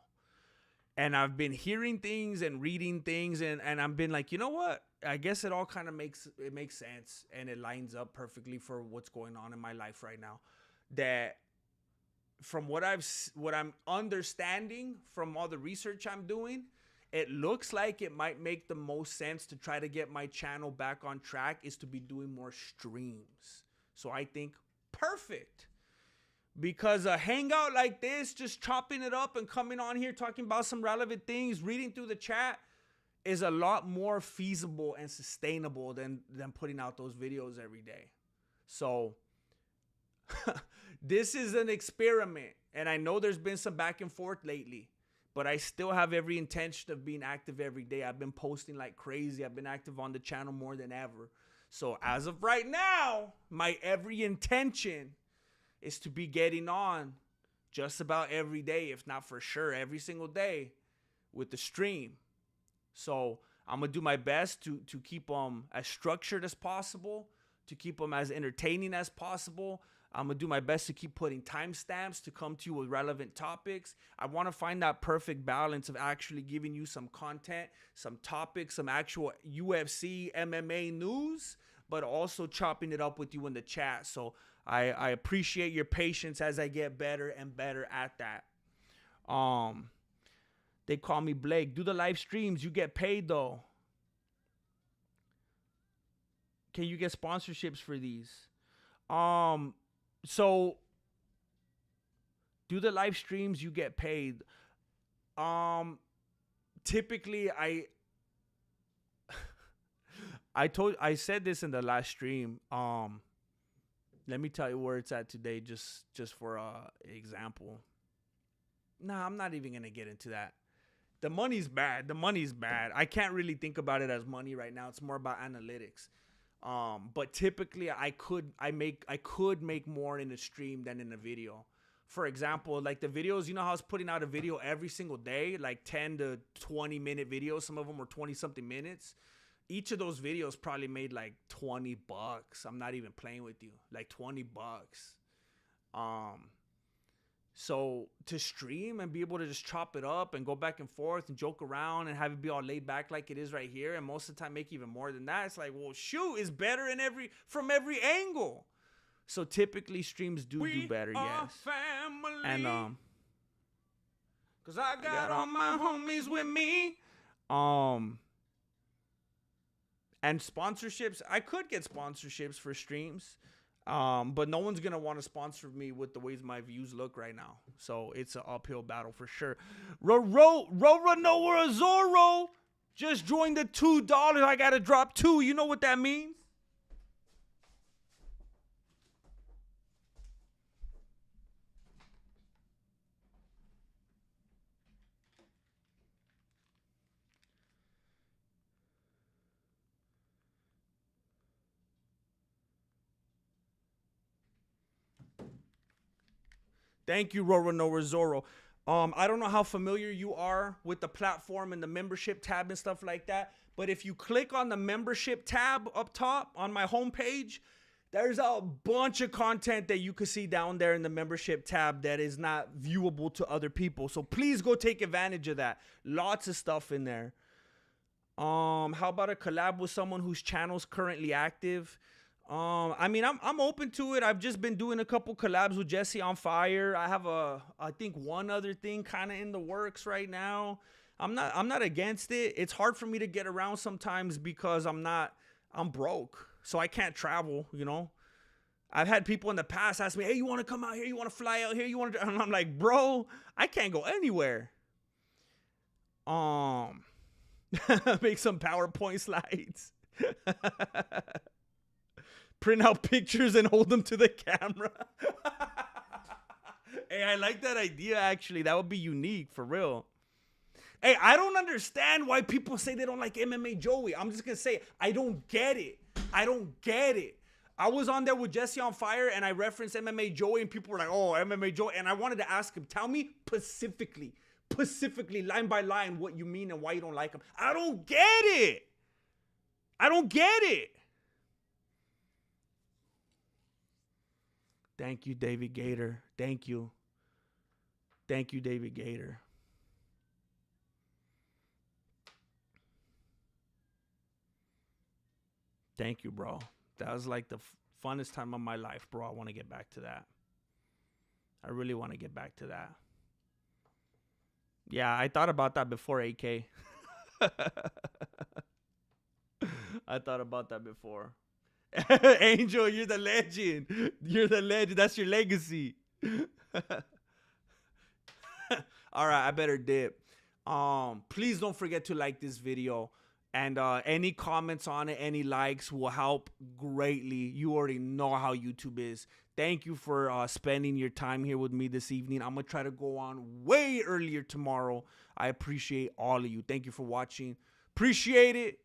And I've been hearing things and reading things, and I've been like, you know what? I guess it all kind of makes sense, and it lines up perfectly for what's going on in my life right now. That from what I'm understanding from all the research I'm doing, it looks like it might make the most sense to try to get my channel back on track is to be doing more streams. So I think perfect. Because a hangout like this, just chopping it up and coming on here, talking about some relevant things, reading through the chat, is a lot more feasible and sustainable than putting out those videos every day. So this is an experiment. And I know there's been some back and forth lately, but I still have every intention of being active every day. I've been posting like crazy. I've been active on the channel more than ever. So as of right now, my every intention is to be getting on just about every day, if not for sure every single day with the stream. So I'm going to do my best to keep them as structured as possible, to keep them as entertaining as possible. I'm going to do my best to keep putting timestamps to come to you with relevant topics. I want to find that perfect balance of actually giving you some content, some topics, some actual UFC, MMA news, but also chopping it up with you in the chat. So I appreciate your patience as I get better and better at that. They call me Blake. Do the live streams. You get paid, though. Can you get sponsorships for these? So do the live streams. You get paid. Typically, I said this in the last stream. Let me tell you where it's at today, just for example. Nah, I'm not even gonna get into that. The money's bad. I can't really think about it as money right now. It's more about analytics. But typically I could make more in a stream than in a video. For example, like the videos, you know how I was putting out a video every single day, like 10 to 20 minute videos. Some of them were 20 something minutes. Each of those videos probably made like $20. I'm not even playing with you. Like $20. So to stream and be able to just chop it up and go back and forth and joke around and have it be all laid back like it is right here, and most of the time make even more than that, it's like, well, shoot, it's better from every angle. So typically streams do better, yes. Family. And cause I got all my homies with me. And sponsorships, I could get sponsorships for streams. But no one's going to want to sponsor me with the ways my views look right now. So it's an uphill battle for sure. Renato Moicano just joined the $2. I got to drop 2. You know what that means? Thank you, Renato Moicano. I don't know how familiar you are with the platform and the membership tab and stuff like that, but if you click on the membership tab up top on my homepage, there's a bunch of content that you can see down there in the membership tab that is not viewable to other people. So please go take advantage of that. Lots of stuff in there. How about a collab with someone whose channel's currently active? I mean, I'm open to it. I've just been doing a couple collabs with Jesse on Fire. I have I think one other thing kind of in the works right now. I'm not against it. It's hard for me to get around sometimes because I'm broke. So I can't travel, you know. I've had people in the past ask me, "Hey, you want to come out here? You want to fly out here? You want to?" And I'm like, "Bro, I can't go anywhere." Make some PowerPoint slides. Print out pictures and hold them to the camera. Hey, I like that idea, actually. That would be unique, for real. Hey, I don't understand why people say they don't like MMA Joey. I'm just going to say, I don't get it. I don't get it. I was on there with Jesse on Fire, and I referenced MMA Joey, and people were like, oh, MMA Joey. And I wanted to ask him, tell me specifically, line by line, what you mean and why you don't like him. I don't get it. I don't get it. Thank you, David Gator. Thank you. Thank you, David Gator. Thank you, bro. That was like the funnest time of my life, bro. I want to get back to that. I really want to get back to that. Yeah, I thought about that before, AK. I thought about that before. Angel, you're the legend. You're the legend. That's your legacy. All right, I better dip. Please don't forget to like this video. And any comments on it, any likes will help greatly. You already know how YouTube is. Thank you for spending your time here with me this evening. I'm going to try to go on way earlier tomorrow. I appreciate all of you. Thank you for watching. Appreciate it.